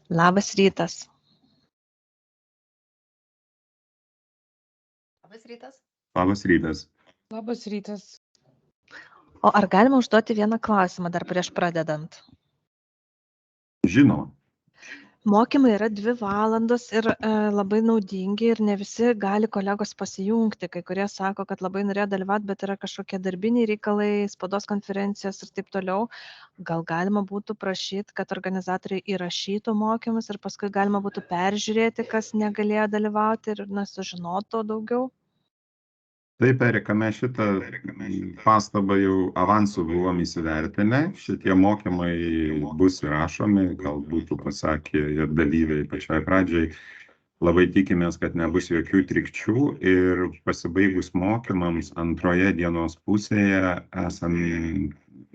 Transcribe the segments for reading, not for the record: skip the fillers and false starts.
Labas rytas. Labas rytas. Labas rytas. Labas rytas. O ar galima užduoti vieną klausimą dar prieš pradedant? Žinoma. Mokymai yra 2 valandos ir labai naudingi ir ne visi gali kolegos pasijungti. Kai kurie sako, kad labai norėjo dalyvauti, bet yra kažkokie darbiniai reikalai, spaudos konferencijos ir taip toliau. Gal galima būtų prašyti, kad organizatoriai įrašytų mokymus ir paskui galima būtų peržiūrėti, kas negalėjo dalyvauti ir sužinotų daugiau? Taip, Erika, mes šitą pastabą jau avansų buvom įsivertinę. Šitie mokymai bus įrašomi, galbūt pasakė ir dalyviai pačioj pradžiai. Labai tikimės, kad nebus jokių trikčių ir pasibaigus mokymams antroje dienos pusėje esam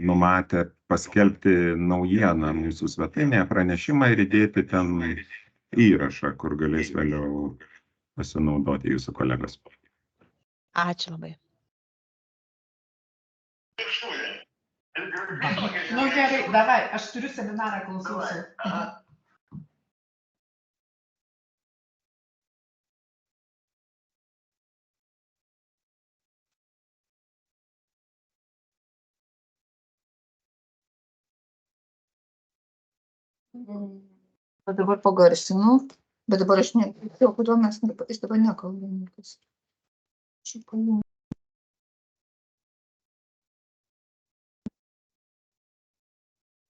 numatę paskelbti naujieną mūsų svetainėje, pranešimą ir įdėti ten įrašą, kur galės vėliau pasinaudoti jūsų kolegos. Ačiū labai. Nu gerai, davai, aš turiu seminarą, klausausi. Dabar pagarsinu, bet dabar aš negirdėjau, kodėl mes jis dabar nekalba niekas.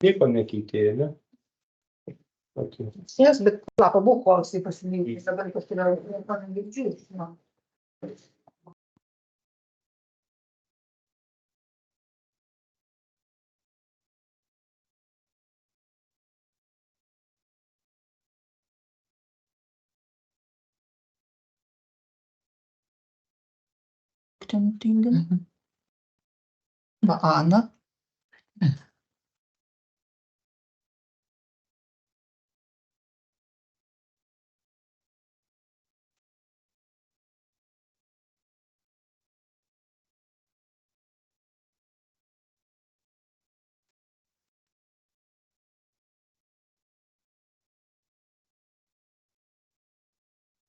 Nieko nekeitė, ne? Okay. Yes, bet pabūk, kol jisai pasilinkys, dabar kažkodėl negirdžiu. Ten tyli. Va, Ana.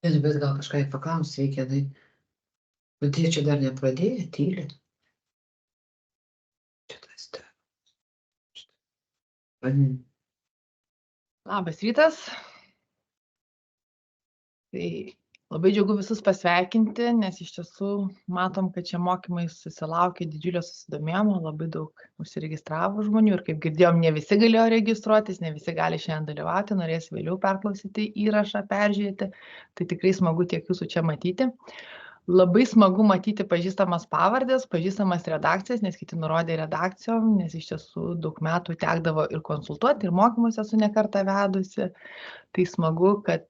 Bet gal kažką paklausti reikia, tai bet jie čia dar nepradėjo, tyli. Čia tas Labas rytas. Tai labai džiugu visus pasveikinti, nes iš tiesų matom, kad šie mokymai susilaukė didžiulio susidomėjimo, labai daug užsiregistravo žmonių ir kaip girdėjom, ne visi galėjo registruotis, ne visi gali šiandien dalyvauti, norės vėliau perklausyti įrašą, peržiūrėti, tai tikrai smagu tiek jūsų čia matyti. Labai smagu matyti pažįstamas pavardės, pažįstamas redakcijas, nes kiti nurodė redakcijom, nes iš tiesų daug metų tekdavo ir konsultuoti, ir mokymus esu ne kartą vedusi. Tai smagu, kad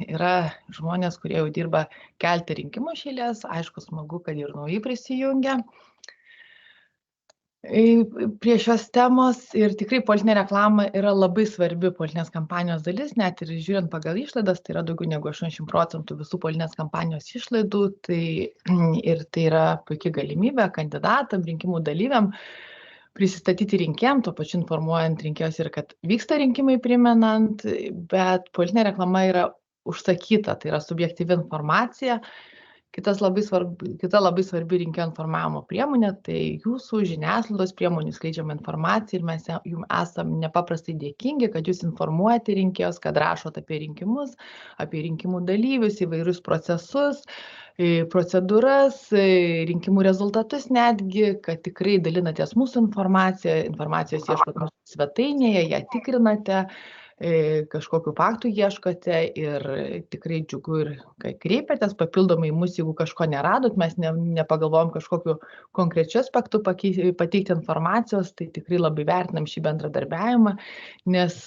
yra žmonės, kurie jau dirba keletą rinkimų iš eilės, aišku, smagu, kad ir nauji prisijungia prie šios temos ir tikrai politinė reklama yra labai svarbi politinės kampanijos dalis, net ir žiūrint pagal išlaidas, tai yra daugiau negu 80% visų politinės kampanijos išlaidų, ir tai yra puikia galimybė kandidatam, rinkimų dalyviam prisistatyti rinkėjam, tuo pačiu informuojant rinkėjus ir kad vyksta rinkimai primenant, bet politinė reklama yra užsakyta, tai yra subjektyvi informacija. Kita labai svarbi rinkėjų informavimo priemonė, tai jūsų žiniasklaidos priemonių skleidžiama informacija ir mes jums esam nepaprastai dėkingi, kad jūs informuojate rinkėjus, kad rašote apie rinkimus, apie rinkimų dalyvius, įvairius procesus, procedūras, rinkimų rezultatus netgi, kad tikrai dalinatės mūsų informacijos ieškote mūsų svetainėje, ją tikrinate, kažkokių faktų ieškote ir tikrai džiugu ir kai kreipiatės papildomai mus, jeigu kažko neradot, mes nepagalvojom kažkokiu konkrečiu aspektu pateikti informacijos, tai tikrai labai vertinam šį bendradarbiavimą, nes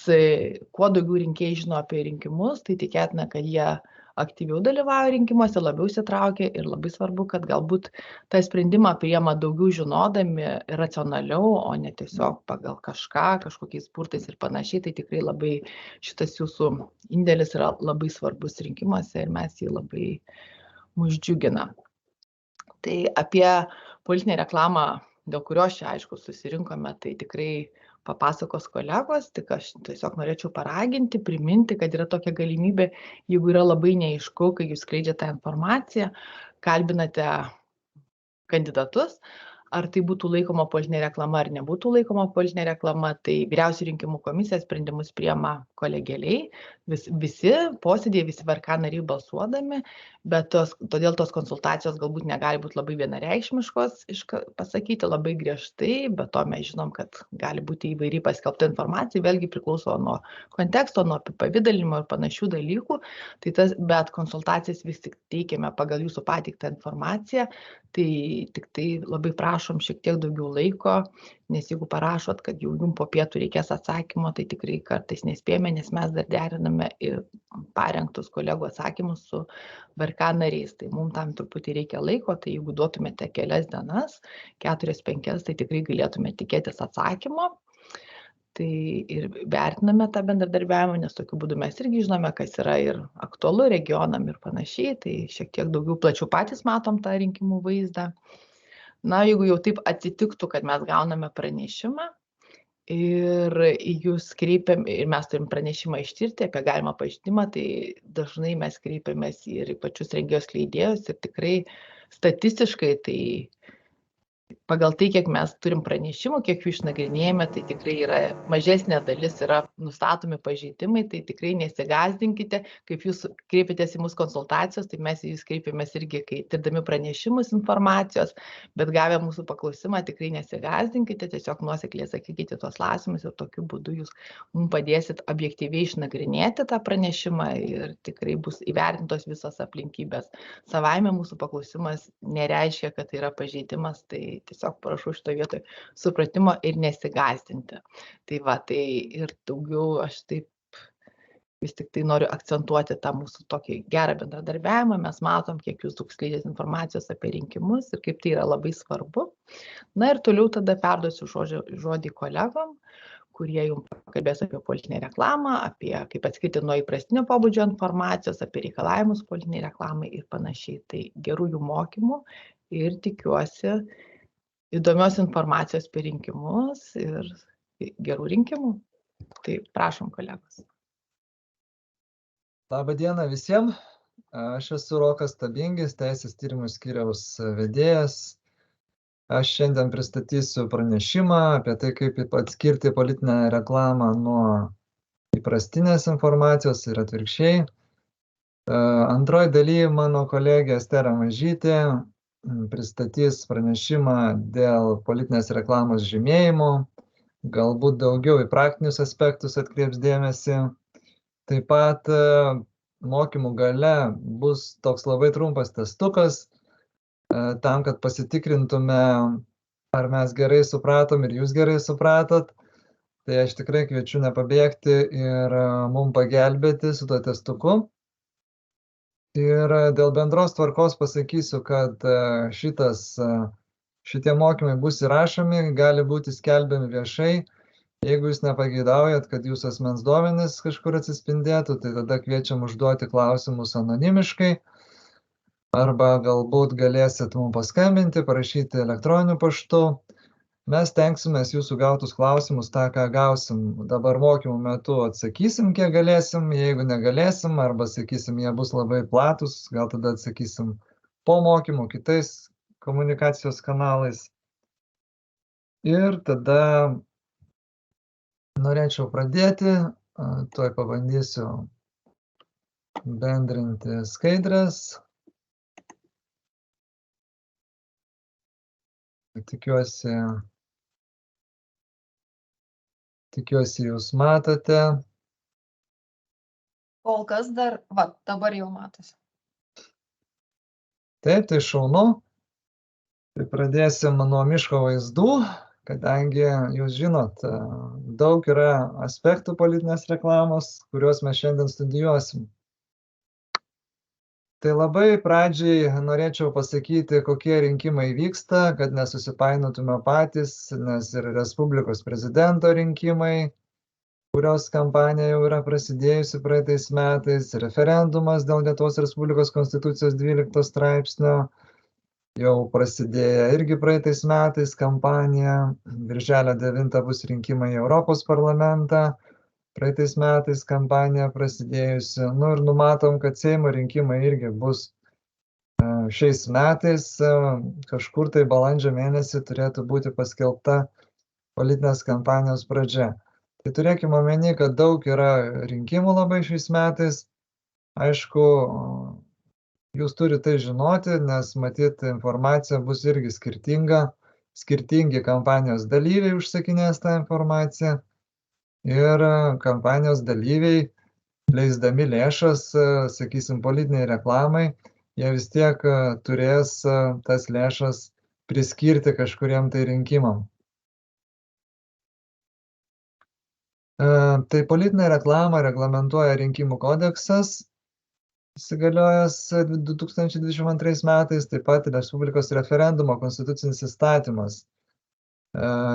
kuo daugiau rinkėjai žino apie rinkimus, tai tikėtina, kad jie aktyviau dalyvauja rinkimuose, labiau įsitraukia ir labai svarbu, kad galbūt tą sprendimą priima daugiau žinodami racionaliau, o ne tiesiog pagal kažkokiais spurtais ir panašiai. Tai tikrai labai šitas jūsų indėlis yra labai svarbus rinkimuose ir mes jį labai mus džiugina. Tai apie politinę reklamą, dėl kurios čia aišku susirinkome, tai tikrai papasakos kolegos, tik aš tiesiog norėčiau paraginti, priminti, kad yra tokia galimybė, jeigu yra labai neaišku, kai jūs skleidžiate tą informaciją, kalbinate kandidatus, ar tai būtų laikoma politinė reklama ar nebūtų laikoma politinė reklama, tai Vyriausioji rinkimų komisija sprendimus priima kolegialiai, visi posėdėje, visi VRK nariai balsuodami, bet todėl tos konsultacijos galbūt negali būti labai vienareikšmiškos, pasakyti labai griežtai, bet to mes žinom, kad gali būti įvairiai paskelbta informacija, vėlgi priklauso nuo konteksto, nuo apipavidalinimo ir panašių dalykų, bet konsultacijas vis tik teikiame pagal jūsų pateiktą informaciją, tai tik tai labai prašom šiek tiek daugiau laiko, nes jeigu parašot, kad jau jums po pietų reikės atsakymo, tai tikrai kartais nespėjame, nes mes dar deriname ir parengtus kolegų atsakymus su VRK nariais. Tai mums tam truputį reikia laiko, tai jeigu duotumėte kelias dienas, 4-5, tai tikrai galėtume tikėtis atsakymo. Tai ir vertiname tą bendradarbiavimą, nes tokiu būdu mes irgi žinome, kas yra ir aktualu regionam ir panašiai, tai šiek tiek daugiau plačiau patys matom tą rinkimų vaizdą. Na, jeigu jau taip atsitiktų, kad mes gauname pranešimą ir jūs kreipiam, ir mes turim pranešimą ištirti apie galimą pažeidimą, tai dažnai mes kreipiamės ir į pačius rengėjos leidėjus ir tikrai statistiškai tai pagal tai, kiek mes turim pranešimų, kiek jų išnagrinėjame, tai tikrai yra mažesnė dalis yra nustatomi pažeidimai, tai tikrai nesigąsdinkite, kaip jūs kreipiatės į mūsų konsultacijos, tai mes į jūs kreipiamės irgi, kai tirdami pranešimus informacijos, bet gavę mūsų paklausimą tikrai nesigąsdinkite, tiesiog nuosekliai atsakykite tuos klausimus ir tokiu būdu jūs mums padėsit objektyviai išnagrinėti tą pranešimą ir tikrai bus įvertintos visos aplinkybės. Savaime mūsų paklausimas nereiškia, kad tai yra pažeidimas, tai tiesiog prašau šitoje vietoje supratimo ir nesigąsdinti. Tai va, tai ir daugiau aš taip vis tik tai noriu akcentuoti tą mūsų tokį gerą bendradarbiavimą. Mes matom, kiek jūs daug skleidžiat informacijos apie rinkimus ir kaip tai yra labai svarbu. Na ir toliau tada perduosiu žodį kolegom, kurie jums kalbės apie politinę reklamą, apie kaip atskirti nuo įprastinio pobūdžio informacijos, apie reikalavimus politiniai reklamai ir panašiai. Tai gerų jų mokymų ir tikiuosi įdomios informacijos apie rinkimus ir gerų rinkimų. Tai prašom, kolegos. Labą dieną visiems. Aš esu Rokas Stabingis, Teisės tyrimų skyriaus vedėjas. Aš šiandien pristatysiu pranešimą apie tai, kaip atskirti politinę reklamą nuo įprastinės informacijos ir atvirkščiai. Antroji dalyje mano kolegė Estera Mažytė pristatys pranešimą dėl politinės reklamos žymėjimo, galbūt daugiau į praktinius aspektus atkreips dėmesį. Taip pat mokymų gale bus toks labai trumpas testukas, tam, kad pasitikrintume, ar mes gerai supratom ir jūs gerai supratot. Tai aš tikrai kviečiu nepabėgti ir mums pagelbėti su tuo testuku. Ir dėl bendros tvarkos pasakysiu, kad šitie mokymai bus įrašomi, gali būti skelbiami viešai. Jeigu jūs nepageidaujat, kad jūsų asmens duomenys kažkur atsispindėtų, tai tada kviečiam užduoti klausimus anonimiškai. Arba galbūt galėsit mums paskambinti, parašyti elektroniniu paštu. Mes tenksimės jūsų gautus klausimus, tą, ką gausim dabar mokymų metu, atsakysim, kiek galėsim, jeigu negalėsim, arba sakysim, jie bus labai platus, gal tada atsakysim po mokymų kitais komunikacijos kanalais. Ir tada norėčiau pradėti, tuoj pabandysiu bendrinti skaidres. Tikiuosi jūs matote. Kol kas dar, va, dabar jau matosi. Taip, tai šaunu. Tai pradėsim nuo miško vaizdų, kadangi jūs žinot, daug yra aspektų politinės reklamos, kuriuos mes šiandien studijuosim. Tai labai pradžiai norėčiau pasakyti, kokie rinkimai vyksta, kad nesusipainiotume patys, nes ir Respublikos prezidento rinkimai, kurios kampanija jau yra prasidėjusi praeitais metais, referendumas dėl Lietuvos Respublikos Konstitucijos 12 straipsnio, jau prasidėjo irgi praeitais metais kampanija. Birželio 9 bus rinkimai į Europos parlamentą. Praeitais metais kampanija prasidėjusi. Nu ir numatom, kad Seimo rinkimai irgi bus šiais metais. Kažkur tai balandžio mėnesį turėtų būti paskelbta politinės kampanijos pradžia. Tai turėkime omeny, kad daug yra rinkimų labai šiais metais. Aišku, jūs turite tai žinoti, nes matyt informacija bus irgi skirtinga. Skirtingi kampanijos dalyviai užsakinės tą informaciją. Ir kampanijos dalyviai, leisdami lėšas, sakysim, politiniai reklamai, jie vis tiek turės tas lėšas priskirti kažkuriem tai rinkimam. Tai politinę reklamą reglamentuoja rinkimų kodeksas, įsigaliojęs 2022 metais, taip pat Respublikos referendumo konstitucinis įstatymas.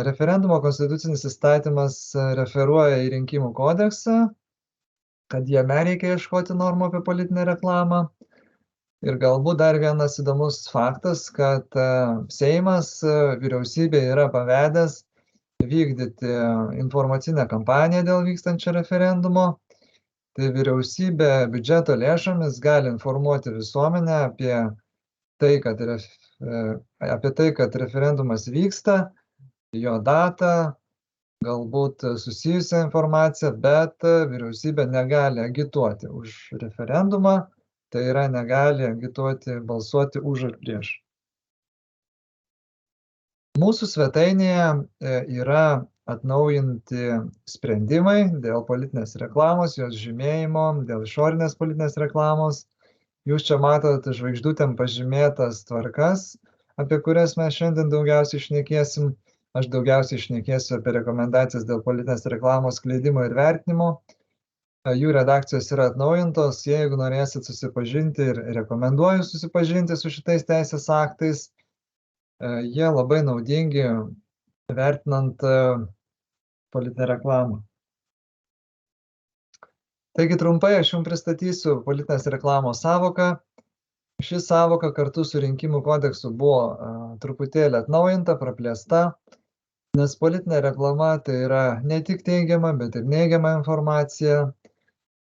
Referendumo konstitucinis įstatymas referuoja į rinkimų kodeksą, kad jame reikia ieškoti normų apie politinę reklamą. Ir galbūt dar vienas įdomus faktas, kad Seimas vyriausybė yra pavedęs vykdyti informacinę kampaniją dėl vykstančio referendumo. Tai vyriausybė biudžeto lėšomis gali informuoti visuomenę apie tai, kad referendumas vyksta, jo datą, galbūt susijusią informaciją, bet vyriausybė negali agituoti už referendumą, tai yra negali agituoti, balsuoti už ar prieš. Mūsų svetainėje yra atnaujinti sprendimai dėl politinės reklamos, jos žymėjimo, dėl išorinės politinės reklamos. Jūs čia matote žvaigždutėm pažymėtas tvarkas, apie kurias mes šiandien daugiausiai šnekėsim. Aš daugiausiai šnekėsiu apie rekomendacijas dėl politinės reklamos skleidimo ir vertinimo. Jų redakcijos yra atnaujintos. Jeigu norėsit susipažinti ir rekomenduoju susipažinti su šitais teisės aktais, jie labai naudingi vertinant politinę reklamą. Taigi trumpai aš jums pristatysiu politinės reklamos sąvoką. Ši sąvoka kartu su rinkimų kodeksu buvo truputėlį atnaujinta, praplėsta, nes politinė reklama tai yra ne tik teigiama, bet ir neigiama informacija.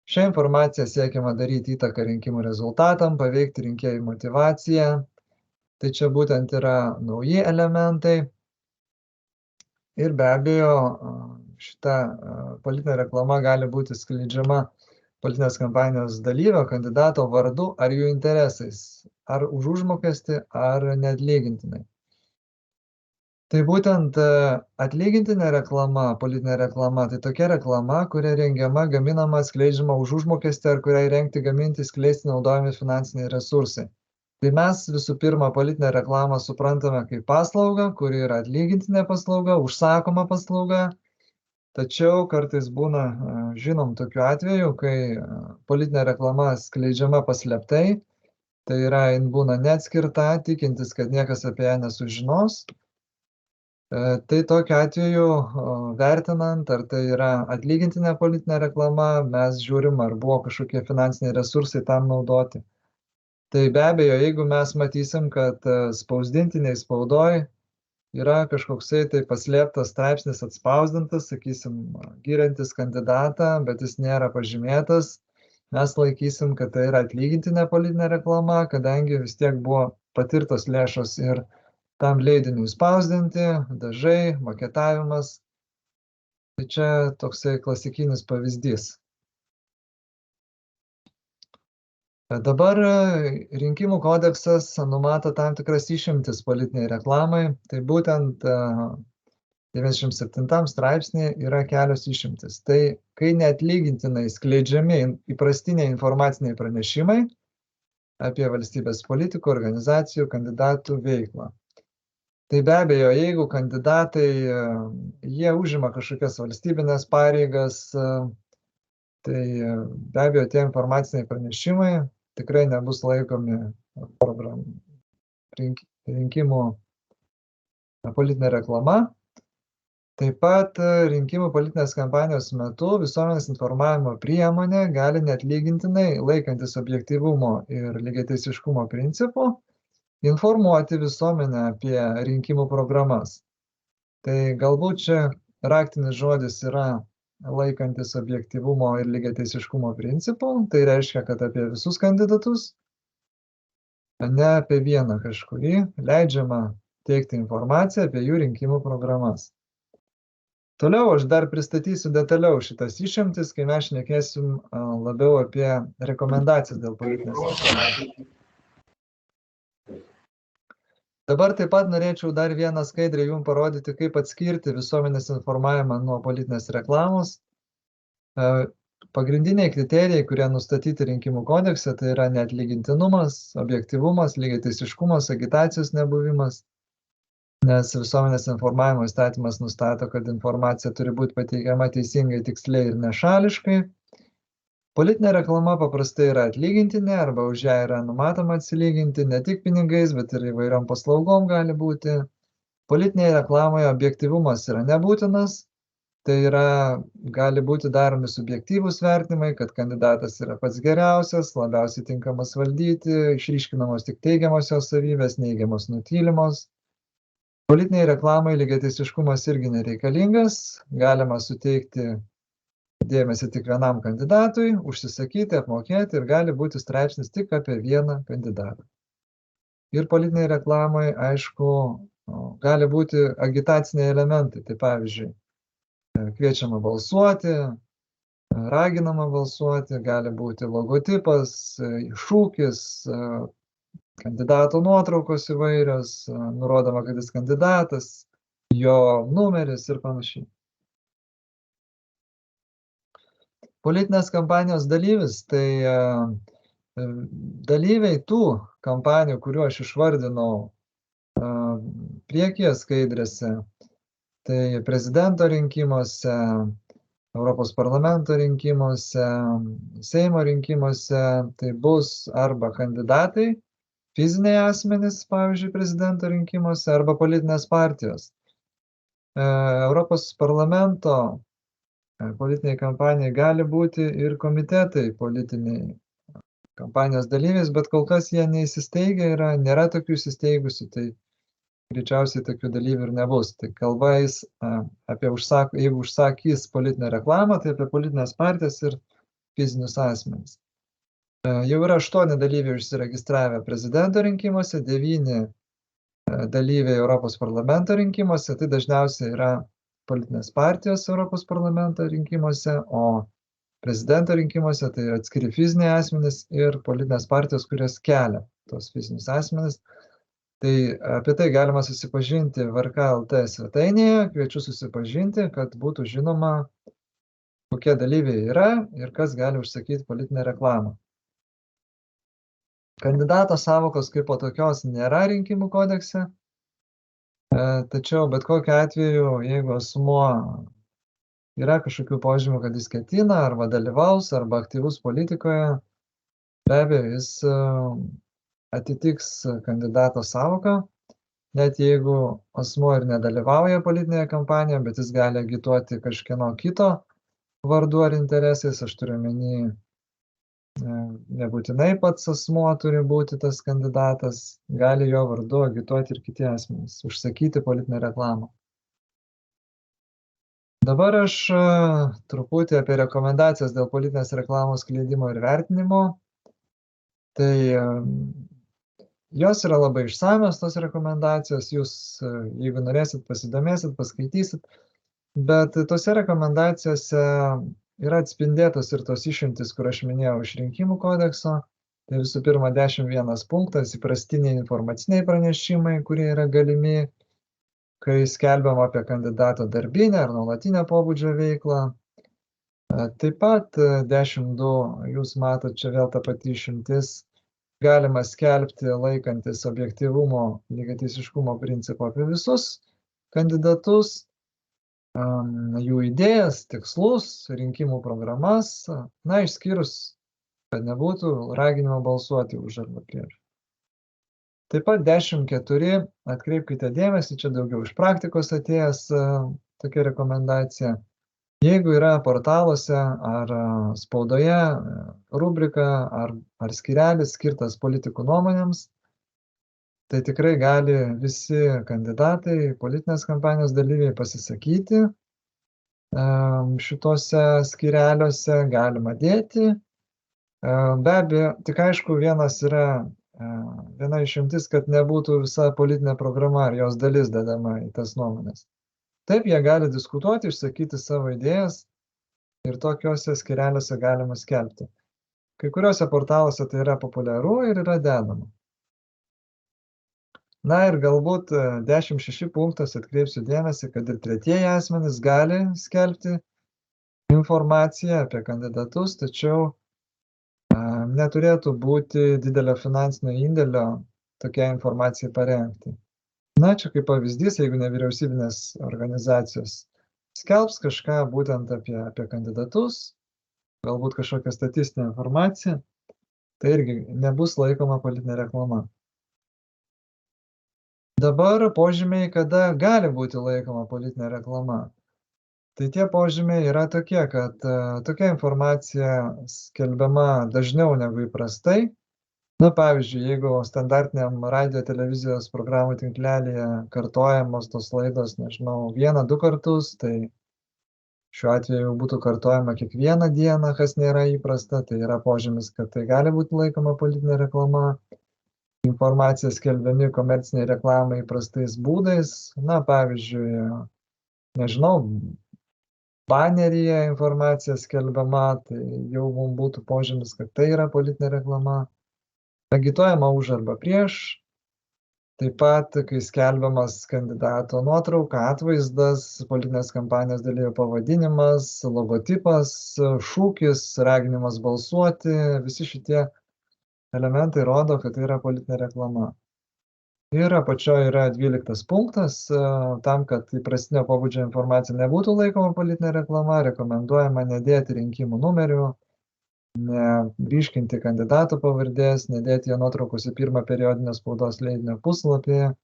Šią informaciją siekiama daryti įtaką rinkimų rezultatam, paveikti rinkėjų motyvaciją. Tai čia būtent yra nauji elementai. Ir be abejo, šita politinė reklama gali būti skleidžiama politinės kampanijos dalyvio, kandidato vardu ar jų interesais, ar už užmokestį, ar neatlygintinai. Tai būtent atlygintinė reklama, politinė reklama, tai tokia reklama, kuria rengiama, gaminama, skleidžiama už užmokestį, ar kuriai rengti, gaminti, skleisti naudojami finansiniai resursai. Tai mes visų pirma politinę reklamą suprantame kaip paslaugą, kuri yra atlygintinė paslauga, užsakoma paslauga. Tačiau kartais būna, žinom, tokiu atveju, kai politinė reklama skleidžiama paslėptai, tai yra, jin būna neatskirta, tikintis, kad niekas apie ją nesužinos. Tai tokiu atveju, vertinant, ar tai yra atlygintinė politinė reklama, mes žiūrim, ar buvo kažkokie finansiniai resursai tam naudoti. Tai be abejo, jeigu mes matysim, kad spausdintiniai spaudoj yra kažkoksai tai paslėptas straipsnis atspausdintas, sakysim, giriantis kandidatą, bet jis nėra pažymėtas, mes laikysim, kad tai yra atlygintinė politinė reklama, kadangi vis tiek buvo patirtos lėšos ir tam leidiniui spausdinti, dažai, maketavimas. Tai čia toksai klasikinis pavyzdys. Dabar rinkimų kodeksas numato tam tikras išimtis politiniai reklamai. Tai būtent 97 straipsnėje yra kelios išimtis. Tai kai neatlygintinai skleidžiami įprastiniai informaciniai pranešimai apie valstybės politikų, organizacijų, kandidatų veiklą. Tai be abejo, jeigu kandidatai, jie užima kažkokias valstybinės pareigas, tai be abejo tie informaciniai pranešimai tikrai nebus laikomi rinkimų politinė reklama. Taip pat rinkimų politinės kampanijos metu visuomenės informavimo priemonė gali neatlygintinai, laikantis objektyvumo ir lygiateisiškumo principų, informuoti visuomenę apie rinkimų programas. Tai galbūt čia raktinis žodis yra laikantis objektyvumo ir lygiateisiškumo principų, tai reiškia, kad apie visus kandidatus, ne apie vieną kažkurį, leidžiama teikti informaciją apie jų rinkimų programas. Toliau aš dar pristatysiu detaliau šitas išimtis, kai mes šnekėsim labiau apie rekomendacijas dėl politinės reklamos. Dabar taip pat norėčiau dar vieną skaidrę jums parodyti, kaip atskirti visuomenės informavimą nuo politinės reklamos. Pagrindiniai kriterijai, kurie nustatyti rinkimų kodekse, tai yra neatlygintinumas, objektyvumas, lygiateisiškumas, agitacijos nebuvimas, nes visuomenės informavimo įstatymas nustato, kad informacija turi būti pateikiama teisingai, tiksliai ir nešališkai. Politinė reklama paprastai yra atlygintinė arba už ją yra numatoma atsilyginti ne tik pinigais, bet ir įvairiom paslaugom gali būti. Politinėje reklamoje objektyvumas yra nebūtinas, tai yra gali būti daromi subjektyvūs vertinimai, kad kandidatas yra pats geriausias, labiausiai tinkamas valdyti, išryškinamos tik teigiamos jos savybės, neigiamos nutylimos. Politinėje reklamoje lygiateisiškumas irgi nereikalingas, galima suteikti dėmesį tik vienam kandidatui, užsisakyti, apmokėti ir gali būti straipsnis tik apie vieną kandidatą. Ir politinėje reklamoje, aišku, gali būti agitaciniai elementai. Tai pavyzdžiui, kviečiama balsuoti, raginama balsuoti, gali būti logotipas, šūkis, kandidato nuotraukos įvairios, nurodoma, kad jis kandidatas, jo numeris ir panašiai. Politinės kampanijos dalyvis, tai dalyviai tų kampanijų, kuriuo aš išvardinau priekyje skaidrėse, tai prezidento rinkimuose, Europos parlamento rinkimuose, Seimo rinkimuose, tai bus arba kandidatai, fiziniai asmenys, pavyzdžiui, prezidento rinkimuose, arba politinės partijos. Europos parlamento politiniai kampanijai gali būti ir komitetai politiniai kampanijos dalyviais, bet kol kas jie neįsisteigia yra, nėra tokių įsisteigusių, tai greičiausiai tokių dalyvių ir nebus. Tai kalba eis apie jeigu užsakys politinę reklamą, tai apie politinės partijas ir fizinius asmenys. Jau yra 8 dalyviai užsiregistravę prezidento rinkimuose, 9 dalyviai Europos parlamento rinkimuose, tai dažniausiai yra politinės partijos Europos parlamento rinkimuose, o prezidento rinkimuose tai atskiri fiziniai asmenys ir politinės partijos, kurios kelia tos fizinius asmenys. Tai apie tai galima susipažinti VRK.lt svetainėje, kviečiu susipažinti, kad būtų žinoma, kokie dalyviai yra ir kas gali užsakyti politinę reklamą. Kandidato sąvokos kaip po tokios nėra rinkimų kodekse, tačiau bet kokiu atveju, jeigu asmuo yra kažkokių požymių, kad jis ketina arba dalyvaus, arba aktyvus politikoje, be abejo, jis atitiks kandidato sąvoką, net jeigu asmuo ir nedalyvauja politinėje kampanijoje, bet jis gali agituoti kažkieno kito vardu ar interesais, aš turiu omeny, nebūtinai pats asmuo turi būti tas kandidatas, gali jo vardu agituoti ir kiti asmenys, užsakyti politinę reklamą. Dabar aš truputį apie rekomendacijas dėl politinės reklamos skleidimo ir vertinimo. Tai jos yra labai išsamios, tos rekomendacijos, jūs, jeigu norėsit, pasidomėsit, paskaitysit, bet tose rekomendacijose yra atspindėtos ir tos išimtis, kur aš minėjau iš rinkimų kodekso. Tai visų pirma, 11 punktas, įprastiniai informaciniai pranešimai, kurie yra galimi, kai skelbiam apie kandidato darbinę ar nuolatinę pobūdžio veiklą. Taip pat 10.2, jūs matot, čia vėl ta pati išimtis, galima skelbti laikantis objektyvumo, lygiateisiškumo principo apie visus kandidatus, jų idėjas, tikslus, rinkimų programas, išskyrus, kad nebūtų raginimo balsuoti už arba prieš. Taip pat 10.4, atkreipkite dėmesį, čia daugiau iš praktikos atėjęs tokia rekomendacija. Jeigu yra portaluose ar spaudoje rubrika ar skyrelis skirtas politikų nuomonėms, tai tikrai gali visi kandidatai, politinės kampanijos dalyviai pasisakyti šituose skyreliuose, galima dėti. Be abejo, tik aišku, viena išimtis, kad nebūtų visa politinė programa ar jos dalis dedama į tas nuomonės. Taip, jie gali diskutuoti, išsakyti savo idėjas ir tokiuose skyreliuose galima skelbti. Kai kuriuose portaluose tai yra populiaru ir yra dedama. Na ir galbūt 10.6 punktas atkreipsiu dėmesį, kad ir tretieji asmenys gali skelbti informaciją apie kandidatus, tačiau neturėtų būti didelio finansinio indėlio tokiai informacijai parengti. Na, čia kaip pavyzdys, jeigu nevyriausybinės organizacijos skelbs kažką būtent apie kandidatus, galbūt kažkokią statistinę informaciją, tai irgi nebus laikoma politinė reklama. Dabar požymiai, kada gali būti laikoma politinė reklama. Tai tie požymiai yra tokie, kad tokia informacija skelbiama dažniau negu įprastai. Na, pavyzdžiui, jeigu standartiniam radio televizijos programų tinklelyje kartojamos tos laidos, nežinau, 1-2 kartus, tai šiuo atveju būtų kartojama kiekvieną dieną, kas nėra įprasta, tai yra požymis, kad tai gali būti laikoma politinė reklama. Informacija skelbiami komerciniai reklamai įprastais būdais. Na, pavyzdžiui, nežinau, baneryje informacija skelbiama, tai jau mums būtų požymis, kad tai yra politinė reklama. Agituojama už arba prieš. Taip pat, kai skelbiamas kandidato nuotrauka, atvaizdas, politinės kampanijos dalyvio pavadinimas, logotipas, šūkis, raginimas balsuoti, visi šitie elementai rodo, kad tai yra politinė reklama. Ir apačioje yra 12 punktas, tam, kad įprastinio pobūdžio informacija nebūtų laikoma politinė reklama, rekomenduojama nedėti rinkimų numerių, neryškinti kandidatų pavardės, nedėti jo nuotraukos į pirmą periodinio spaudos leidinio puslapį,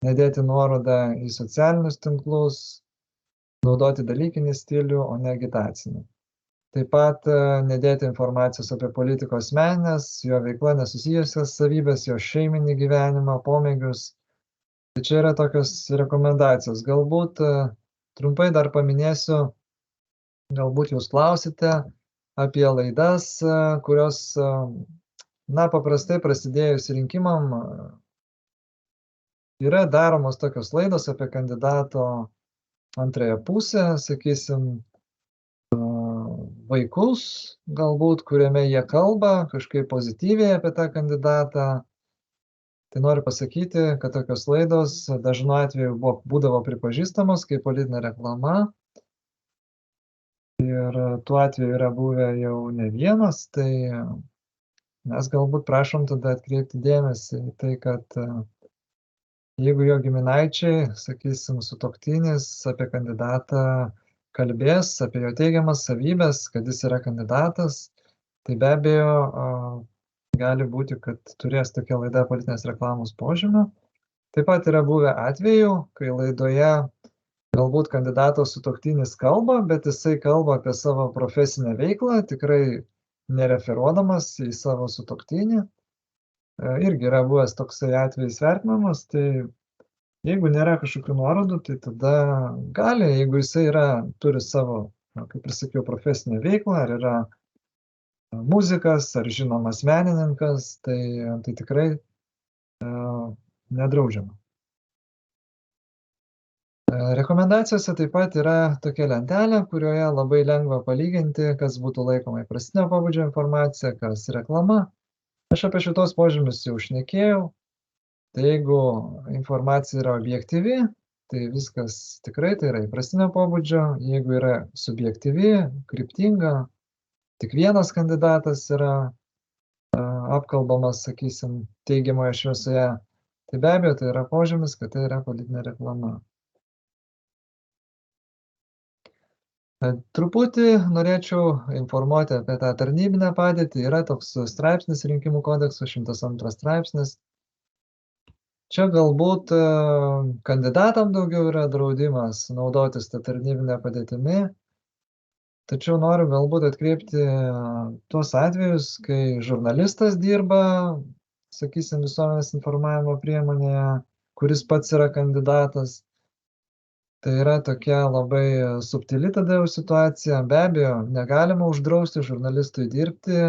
nedėti nuorodą į socialinius tinklus, naudoti dalykinį stilių, o ne agitacinį. Taip pat nedėti informacijos apie politiko asmenines, jo veikla nesusijusias savybės, jo šeiminį gyvenimą, pomėgius. Tai čia yra tokios rekomendacijos. Galbūt trumpai dar paminėsiu, galbūt jūs klausite apie laidas, kurios, na, paprastai prasidėjus rinkimam, yra daromos tokios laidos apie kandidato antrąją pusę, sakysim, vaikus, galbūt, kuriame jie kalba kažkaip pozityviai apie tą kandidatą. Tai noriu pasakyti, kad tokios laidos dažnu atveju būdavo pripažįstamos kaip politinė reklama. Ir tuo atveju yra buvę jau ne vienas, tai mes galbūt prašom tada atkreipti dėmesį į tai, kad jeigu jo giminaičiai, sakysim, sutuoktinis apie kandidatą kalbės apie jo teigiamas savybės, kad jis yra kandidatas, tai be abejo gali būti, kad turės tokia laida politinės reklamos požymių. Taip pat yra buvę atvejų, kai laidoje galbūt kandidato sutuoktinis kalba, bet jisai kalba apie savo profesinę veiklą, tikrai nereferuodamas į savo sutuoktinį. Irgi yra buvęs toksai atvejis vertinamas, tai jeigu nėra kažkokių nuorodų, tai tada gali, jeigu jisai turi savo, kaip ir sakiau, profesinę veiklą, ar yra muzikas, ar žinomas menininkas, tai tikrai nedraudžiama. Rekomendacijose taip pat yra tokia lentelė, kurioje labai lengva palyginti, kas būtų laikoma įprastinio pobūdžio informacija, kas reklama. Aš apie šitos požymius jau šnekėjau. Tai jeigu informacija yra objektyvi, tai viskas tikrai tai yra įprastinio pobūdžio. Jeigu yra subjektyvi, kryptinga, tik vienas kandidatas yra apkalbamas, sakysim, teigiamoje šviesoje, tai be abejo tai yra požymis, kad tai yra politinė reklama. Truputį norėčiau informuoti apie tą tarnybinę padėtį. Yra toks straipsnis rinkimų kodekso, 102 straipsnis. Čia galbūt kandidatam daugiau yra draudimas naudotis tą tarnybinę padėtimi, tačiau noriu galbūt atkreipti tuos atvejus, kai žurnalistas dirba sakysim, visuomenės informavimo priemonėje, kuris pats yra kandidatas. Tai yra tokia labai subtili tada jau situacija. Be abejo, negalima uždrausti žurnalistui dirbti,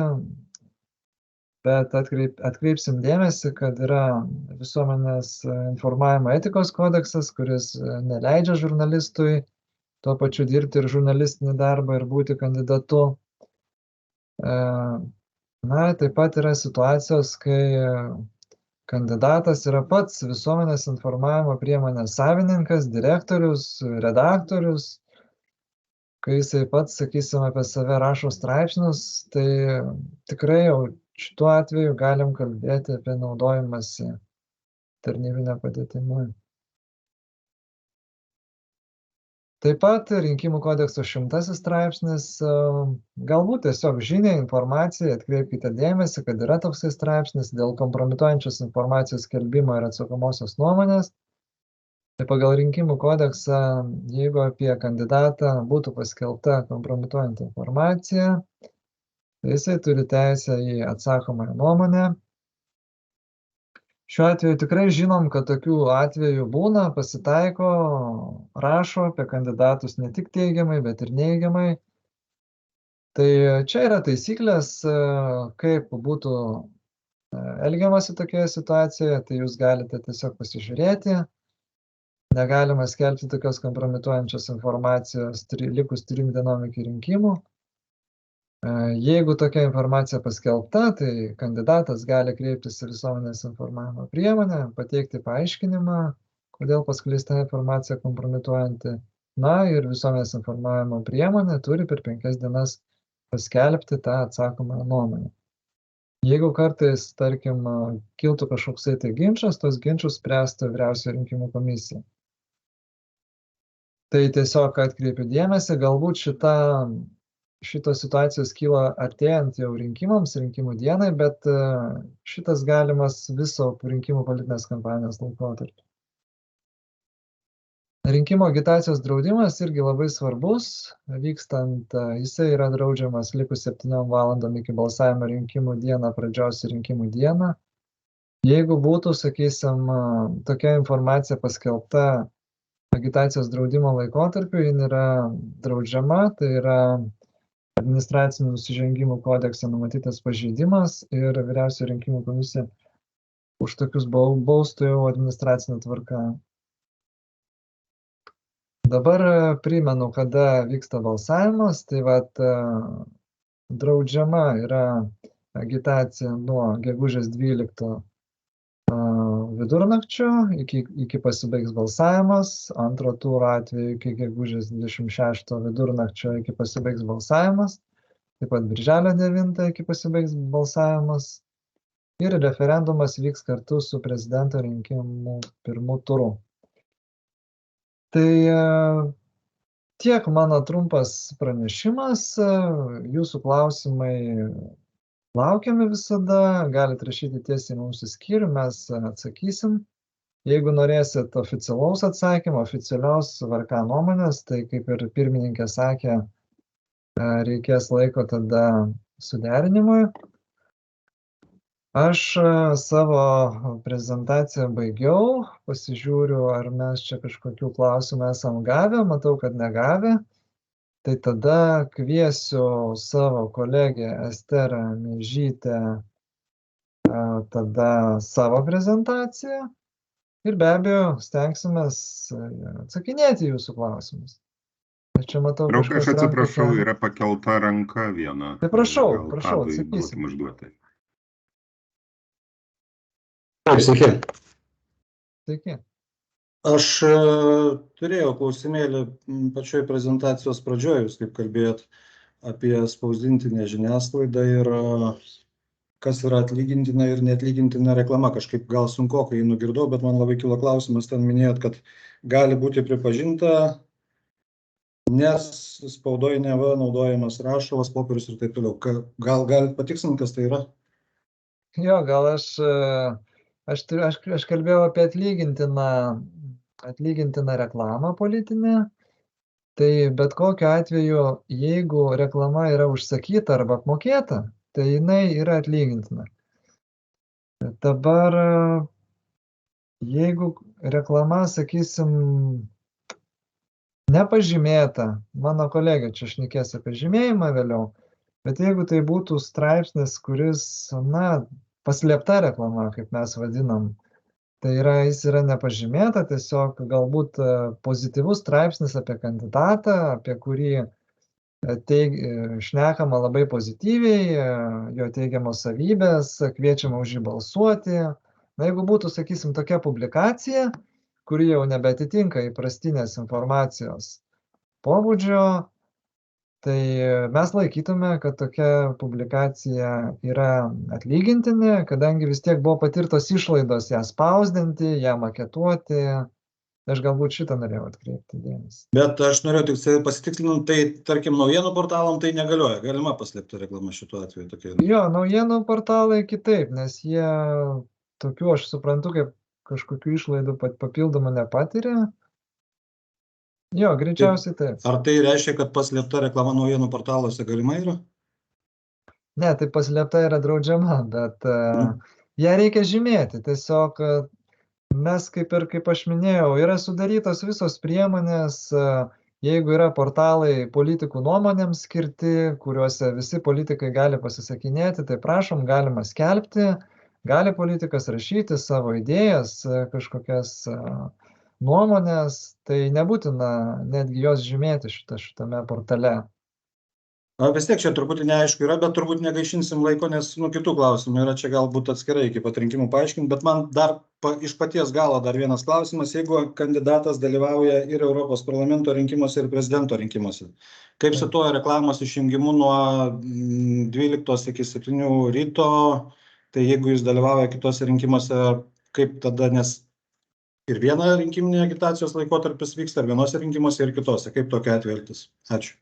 bet atkreipsim dėmesį, kad yra visuomenės informavimo etikos kodeksas, kuris neleidžia žurnalistui tuo pačiu dirbti ir žurnalistinį darbą ir būti kandidatu. Na, taip pat yra situacijos, kai kandidatas yra pats visuomenės informavimo priemonės savininkas, direktorius, redaktorius, kai jisai pats, sakysim, apie save rašo straipsnius, tai tikrai jau šituo atveju galim kalbėti apie naudojimąsi tarnybinę padėtimi. Taip pat rinkimų kodekso 100 straipsnis, galbūt tiesiog žinia, informacija, atkreipkite dėmesį, kad yra toksai straipsnis dėl kompromituojančios informacijos skelbimo ir atsakomosios nuomonės. Tai pagal rinkimų kodeksą, jeigu apie kandidatą būtų paskelbta kompromituojanti informacija, tai jisai turi teisę į atsakomąją nuomonę. Šiuo atveju tikrai žinom, kad tokių atvejų būna, pasitaiko, rašo apie kandidatus ne tik teigiamai, bet ir neigiamai. Tai čia yra taisyklės, kaip būtų elgiamasi tokioje situacijoje, tai jūs galite tiesiog pasižiūrėti. Negalima skelbti tokios kompromituojančios informacijos likus 3 dienom iki rinkimų. Jeigu tokia informacija paskelbta, tai kandidatas gali kreiptis į visuomenės informavimo priemonę, pateikti paaiškinimą, kodėl paskleista informacija kompromituojanti. Na ir visuomenės informavimo priemonė turi per 5 dienas paskelbti tą atsakomą nuomonę. Jeigu kartais, tarkim, kiltų kažkoksai tai ginčas, tos ginčus spręstų Vyriausioji rinkimų komisija. Tai tiesiog atkreipiu dėmesį, galbūt šitos situacijos kyla artėjant jau rinkimams, rinkimų dienai, bet šitas galimas viso rinkimų politinės kampanijos laikotarpiu. Rinkimų agitacijos draudimas irgi labai svarbus, vykstant, jisai yra draudžiamas likus 7 valandom iki balsavimo rinkimų dieną pradžios ir rinkimų dieną. Jeigu būtų, sakysim, tokia informacija paskelbta agitacijos draudimo laikotarpiu, jin yra draudžiama, tai yra administracinių nusižengimų kodekse numatytas pažeidimas ir Vyriausioji rinkimų komisija už tokius baustų jau administracinę tvarką. Dabar primenu, kada vyksta balsavimas, tai draudžiama yra agitacija nuo gegužės 12 vidurnakčio iki pasibaigs balsavimas, antro turo atveju iki gegužės 26 vidurnakčio iki pasibaigs balsavimas, taip pat birželio 9 iki pasibaigs balsavimas ir referendumas vyks kartu su prezidento rinkimų 1 turu. Tai tiek mano trumpas pranešimas, jūsų klausimai laukiame visada, galite rašyti tiesiai mums į skyrių, mes atsakysim. Jeigu norėsit oficialaus atsakymo, oficialios VRK nuomonės, tai kaip ir pirmininkė sakė, reikės laiko tada suderinimui. Aš savo prezentaciją baigiau, pasižiūriu, ar mes čia kažkokių klausimų esam gavę, matau, kad negavę. Tai tada kviesiu savo kolegę Esterą Meižytę tada savo prezentaciją ir be abejo stengsimės atsakinėti jūsų klausimus. Čia matau, aš atsiprašau, yra pakelta ranka viena. Tai prašau, atsakysim. Sveiki. Sveiki. Aš turėjau klausimėlį pačioj prezentacijos pradžioje, jūs kaip kalbėjot apie spausdintinę žiniasklaidą ir kas yra atlygintina ir neatlygintina reklama. Kažkaip gal sunkokai nugirdau, bet man labai kilo klausimas, ten minėjot, kad gali būti pripažinta, nes spaudoje neva naudojamas rašalas, popierius ir taip toliau. Gal patikslinti, kas tai yra? Jo, gal aš kalbėjau apie atlygintiną reklamą politinę, tai bet kokiu atveju, jeigu reklama yra užsakyta arba apmokėta, tai jinai yra atlygintina. Dabar, jeigu reklama, sakysim, nepažymėta, mano kolegė čia šnekės apie žymėjimą vėliau, bet jeigu tai būtų straipsnis, kuris, na, paslėpta reklama, kaip mes vadinam, tai jis yra nepažymėta, tiesiog galbūt pozityvus straipsnis apie kandidatą, apie kurį šnekama labai pozityviai, jo teigiamos savybės, kviečiama už jį balsuoti. Na, jeigu būtų, sakysim, tokia publikacija, kuri jau nebeatitinka įprastinės informacijos pobūdžio, tai mes laikytume, kad tokia publikacija yra atlygintinė, kadangi vis tiek buvo patirtos išlaidos ją spausdinti, ją maketuoti. Aš galbūt šitą norėjau atkreipti dėmesį. Bet aš norėjau tik pasitikslinti, tai tarkim naujienų portalam tai negalioja, galima paslėpti reklama šituo atveju tokia. Jo, naujienų portalai kitaip, nes jie tokių, aš suprantu, kaip kažkokių išlaidų papildomų nepatiria. Jo, greičiausiai taip. Ar tai reiškia, kad paslėpta reklama naujienų portaluose galima yra? Ne, tai paslėpta yra draudžiama, bet ją reikia žymėti. Tiesiog mes, kaip aš minėjau, yra sudarytos visos priemonės, jeigu yra portalai politikų nuomonėms skirti, kuriuose visi politikai gali pasisakinėti, tai prašom, galima skelbti, gali politikas rašyti savo idėjas, kažkokias nuomonės, tai nebūtina netgi jos žymėti šitame portale. Vis tiek čia truputį neaišku yra, bet turbūt negaišinsim laiko, nes kitų klausimų yra čia galbūt atskirai iki pat rinkimų paaiškinti, bet man dar iš paties galo dar vienas klausimas, jeigu kandidatas dalyvauja ir Europos parlamento rinkimuose, ir prezidento rinkimuose. Kaip su tuo reklamos išjungimu nuo 12 iki 7 ryto, tai jeigu jis dalyvauja kitose rinkimuose, kaip tada, nes ir viena rinkiminė agitacijos laikotarpis vyksta, ir vienose rinkimuose, ir kitose, kaip tokia atveju elgtis? Ačiū.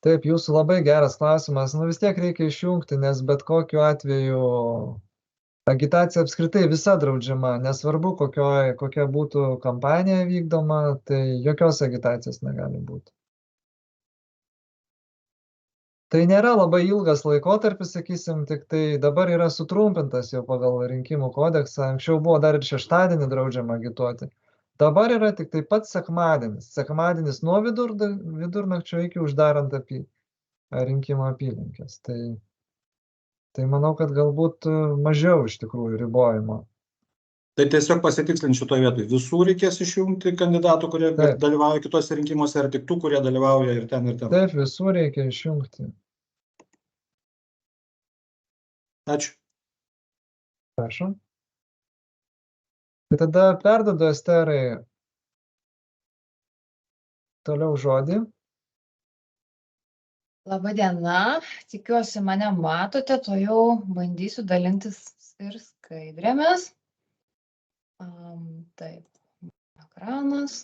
Taip, jūsų labai geras klausimas. Vis tiek reikia išjungti, nes bet kokiu atveju agitacija apskritai visa draudžiama. Nesvarbu, kokia būtų kampanija vykdoma, tai jokios agitacijos negali būti. Tai nėra labai ilgas laikotarpis, sakysim, tik tai dabar yra sutrumpintas jau pagal rinkimų kodeksą. Anksčiau buvo dar ir šeštadienį draudžiama agituoti. Dabar yra tik tai pats sekmadienis. Sekmadienis nuo vidurnakčio iki uždarant rinkimų apylinkės. Tai manau, kad galbūt mažiau iš tikrųjų ribojimo. Tai tiesiog pasitikslinti šitoje vietoje. Visų reikės išjungti kandidatų, kurie dalyvauja kitose rinkimuose, ar tik tų, kurie dalyvauja ir ten, ir ten? Taip, visų reikia išjungti. Ačiū. Prašom. Tai tada perduodu Esterai toliau žodį. Labadiena, tikiuosi mane matote, to jau bandysiu dalintis ir skaidrėmis. Taip, ekranas.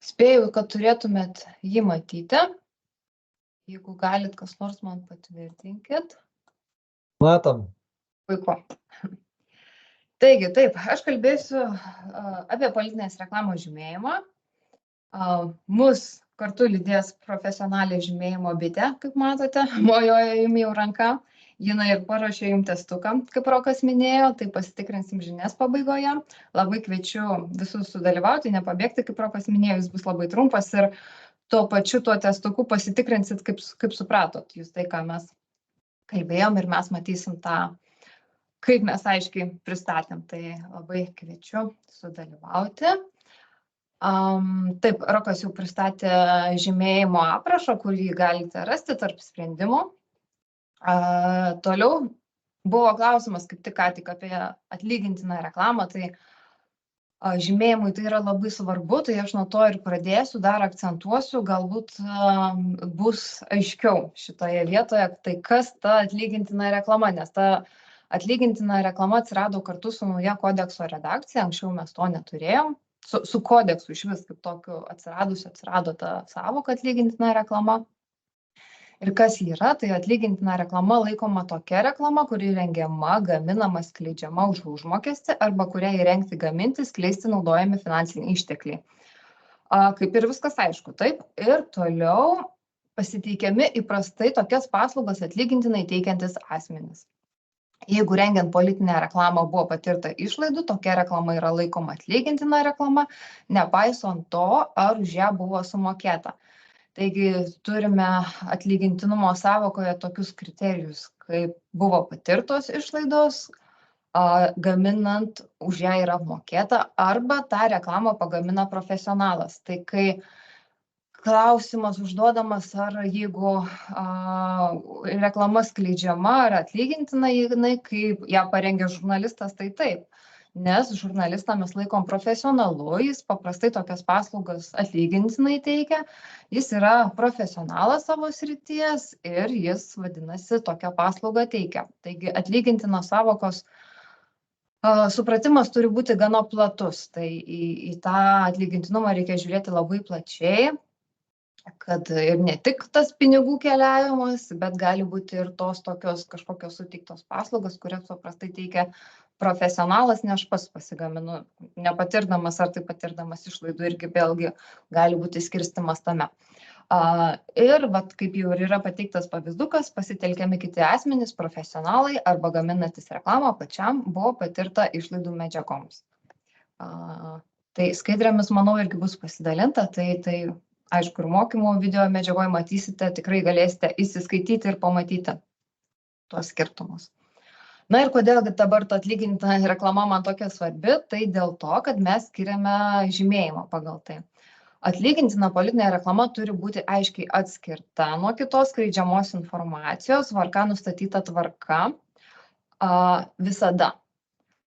Spėju, kad turėtumėt jį matyti. Jeigu galit, kas nors man patvirtinkit. Matom. Puiku. Taigi, taip, aš kalbėsiu apie politinės reklamos žymėjimą. Mus kartu lydės profesionaliai žymėjimo bitė, kaip matote, mojoja jums jau ranka. Jina ir paruošė jums testuką, kaip Rokas minėjo, tai pasitikrinsim žinias pabaigoje. Labai kviečiu visus sudalyvauti, nepabėgti, kaip Rokas minėjo, jis bus labai trumpas ir tuo pačiu tuo testuku pasitikrinsit, kaip supratot jūs tai, ką mes kalbėjom ir mes matysim tą, kaip mes aiškiai pristatėm, tai labai kviečiu sudalyvauti. Taip, Rokas jau pristatė žymėjimo aprašą, kurį galite rasti tarp sprendimų. Toliau buvo klausimas kaip tik apie atlygintiną reklamą, tai žymėjimui tai yra labai svarbu, tai aš nuo to ir pradėsiu, dar akcentuosiu, galbūt bus aiškiau šitoje vietoje, tai kas ta atlygintina reklama, nes ta atlygintina reklama atsirado kartu su nauja kodekso redakcija, anksčiau mes to neturėjom, su kodeksu iš vis kaip tokiu atsirado ta sąvoka atlygintina reklama. Ir kas yra, tai atlygintina reklama laikoma tokia reklama, kuri rengiama, gaminama, skleidžiama už užmokestį arba kurią įrengti, gaminti, skleisti naudojami finansiniai ištekliai. Kaip ir viskas aišku, taip. Ir toliau pasiteikiami įprastai tokias paslaugas atlygintinai teikiantis asmenys. Jeigu rengiant politinę reklamą buvo patirta išlaidų, tokia reklama yra laikoma atlygintina reklama, nepaisant to, ar už ją buvo sumokėta. Taigi turime atlygintinumo sąvokoje tokius kriterijus, kaip buvo patirtos išlaidos, gaminant už ją yra apmokėta, arba tą reklamą pagamina profesionalas. Tai kai klausimas užduodamas, ar jeigu reklama skleidžiama, ar atlygintina jinai, kaip ją parengė žurnalistas, tai taip. Nes žurnalistą mes laikom profesionalu, jis paprastai tokias paslaugas atlygintinai teikia, jis yra profesionalas savo srities ir jis, vadinasi, tokią paslaugą teikia. Taigi atlygintinos sąvokos supratimas turi būti gana platus, tai į tą atlygintinumą reikia žiūrėti labai plačiai, kad ir ne tik tas pinigų keliavimas, bet gali būti ir tos tokios kažkokios suteiktos paslaugos, kurias paprastai teikia profesionalas, ne aš pats pasigaminu, nepatirdamas ar tai patirdamas išlaidų, irgi vėlgi gali būti skirstimas tame. Ir kaip jau ir yra pateiktas pavyzdukas, pasitelkiami kiti asmenys, profesionalai arba gaminantis reklamą pačiam buvo patirta išlaidų medžiagoms. Tai skaidrėmis, manau, irgi bus pasidalinta, tai aišku, ir mokymų video medžiagoje matysite, tikrai galėsite įsiskaityti ir pamatyti tuos skirtumus. Na ir kodėl dabar ta atlyginta reklama man tokia svarbi, tai dėl to, kad mes skiriame žymėjimą pagal tai. Atlygintina politinė reklama turi būti aiškiai atskirta nuo kitos skleidžiamos informacijos, nustatyta tvarka visada.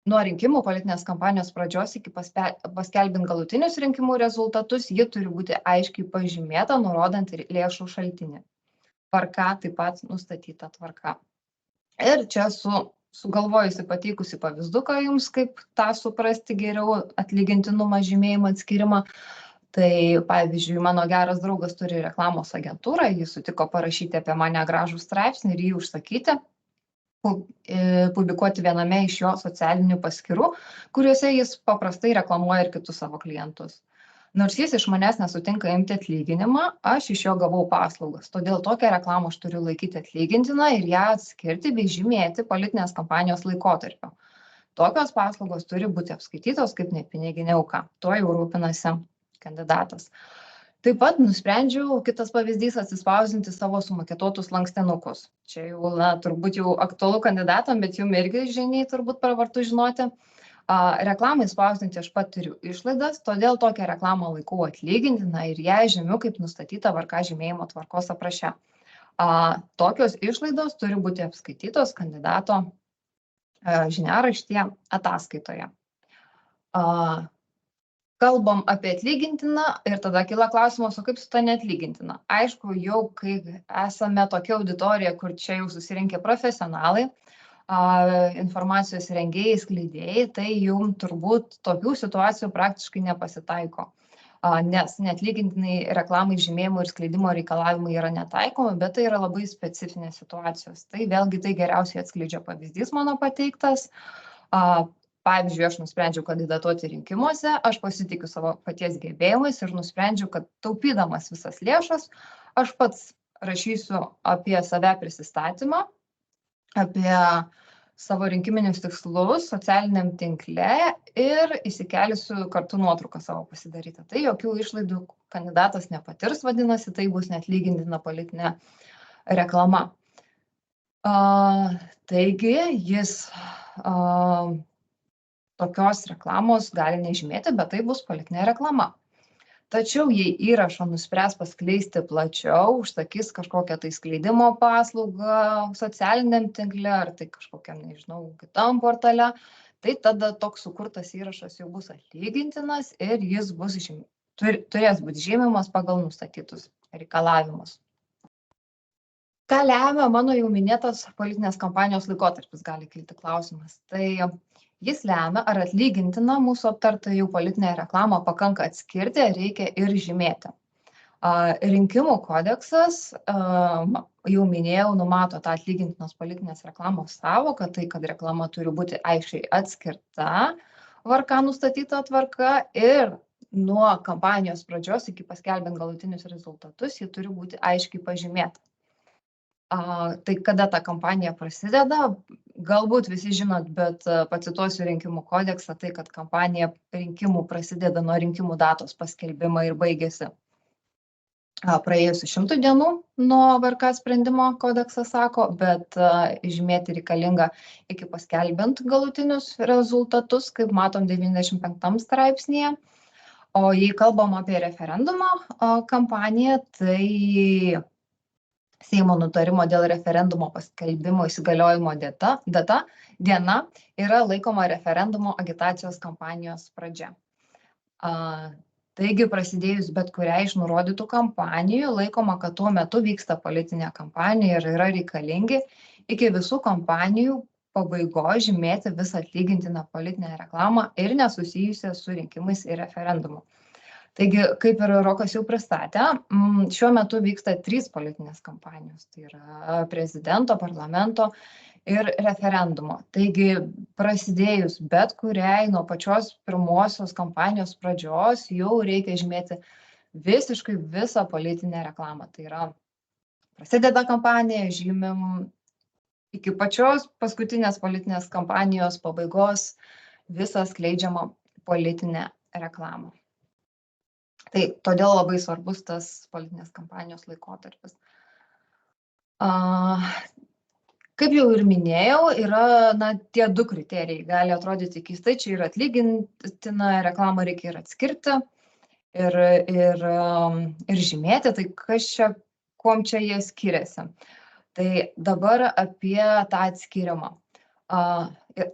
Nuo rinkimų politinės kampanijos pradžios iki paskelbint galutinius rinkimų rezultatus, ji turi būti aiškiai pažymėta, nurodant ir lėšų šaltinį. Tvarka taip pat nustatyta tvarka. Ir čia sugalvojusi pateikusi pavyzduką jums, kaip tą suprasti geriau, atlygintinumą, žymėjimą, atskirimą. Tai pavyzdžiui, mano geras draugas turi reklamos agentūrą, jis sutiko parašyti apie mane gražų straipsnį ir jį užsakyti, publikuoti viename iš jo socialinių paskyrų, kuriuose jis paprastai reklamuoja ir kitus savo klientus. Nors jis iš manęs nesutinka imti atlyginimą, aš iš jo gavau paslaugas. Todėl tokią reklamą aš turiu laikyti atlygintiną ir ją atskirti bei žymėti politinės kampanijos laikotarpio. Tokios paslaugos turi būti apskaitytos kaip nepiniginė auka. Tuo jau rūpinasi kandidatas. Taip pat nusprendžiau, kitas pavyzdys, atsispausdinti savo sumaketotus lankstinukus. Čia jau, turbūt jau aktualu kandidatam, bet jums irgi žiniai turbūt pravartu žinoti. Reklamai spausdinti aš pat turiu išlaidas, todėl tokią reklamą laikau atlygintiną ir ją žymiu kaip nustatyta VRK žymėjimo tvarkos apraše. Tokios išlaidos turi būti apskaitytos kandidato žiniaraštyje ataskaitoje. Kalbam apie atlygintiną ir tada kyla klausimas, o kaip su ta neatlygintina. Aišku, jau kai esame tokia auditorija, kur čia jau susirinkę profesionalai, informacijos rengėjai, skleidėjai, tai jau turbūt tokių situacijų praktiškai nepasitaiko. Nes neatlygintinai reklamai žymėjimo ir skleidimo reikalavimai yra netaikomi, bet tai yra labai specifinės situacijos. Tai vėlgi tai geriausiai atskleidžia pavyzdys mano pateiktas. Pavyzdžiui, aš nusprendžiau kandidatuoti rinkimuose, aš pasitikiu savo paties gebėjimais ir nusprendžiau, kad taupydamas visas lėšas, aš pats rašysiu apie save prisistatymą, apie savo rinkiminius tikslus socialiniam tinkle ir įsikelsiu kartu nuotrauką savo pasidarytą. Tai jokių išlaidų kandidatas nepatirs, vadinasi, tai bus neatlygintina politinė reklama. Taigi, jis tokios reklamos gali nežymėti, bet tai bus politinė reklama. Tačiau jei įrašą nuspręs paskleisti plačiau, užsakys kažkokią tai skleidimo paslaugą socialiniam tinkle ar tai kažkokiam, nežinau, kitam portale, tai tada toks sukurtas įrašas jau bus atlygintinas ir jis turės būti žymimas pagal nustatytus reikalavimus. Ką lemia mano jau minėtas politinės kampanijos laikotarpis, gali kilti klausimas. Tai jis lemia, ar atlygintina mūsų aptartą jau politinę reklamą pakanka atskirti, ar reikia ir žymėti. Rinkimų kodeksas, jau minėjau, numato tą atlygintinos politinės reklamos sąvoką, tai kad reklama turi būti aiškiai atskirta, VRK nustatyta tvarka ir nuo kampanijos pradžios iki paskelbiant galutinius rezultatus, ji turi būti aiškiai pažymėta. Tai kada ta kampanija prasideda, galbūt visi žinot, bet pacituosiu rinkimų kodeksą, tai kad kampanija rinkimų prasideda nuo rinkimų datos paskelbimo ir baigėsi praėjusių 100 dienų nuo VRK sprendimo kodeksas sako, bet žymėti reikalinga iki paskelbiant galutinius rezultatus, kaip matom 95 straipsnėje. O jei kalbam apie referendumo kampaniją, tai Seimo nutarimo dėl referendumo paskelbimo įsigaliojimo diena yra laikoma referendumo agitacijos kampanijos pradžia. Taigi, prasidėjus bet kuriai iš nurodytų kampanijų, laikoma, kad tuo metu vyksta politinė kampanija ir yra reikalingi iki visų kampanijų pabaigos žymėti visą atlygintiną politinę reklamą ir nesusijusią su rinkimais ir referendumu. Taigi, kaip ir Rokas jau pristatė, šiuo metu vyksta 3 politinės kampanijos. Tai yra prezidento, parlamento ir referendumo. Taigi, prasidėjus bet kuriai nuo pačios pirmosios kampanijos pradžios jau reikia žymėti visiškai visą politinę reklamą. Tai yra, prasideda kampanija, žymim iki pačios paskutinės politinės kampanijos pabaigos visą skleidžiamą politinę reklamą. Tai todėl labai svarbus tas politinės kampanijos laikotarpis. Kaip jau ir minėjau, yra tie 2 kriterijai. Gali atrodyti keistai, čia yra atlygintina reklamą reikia ir atskirti ir žymėti, tai kas čia, kuom čia jie skiriasi. Tai dabar apie tą atskirimą.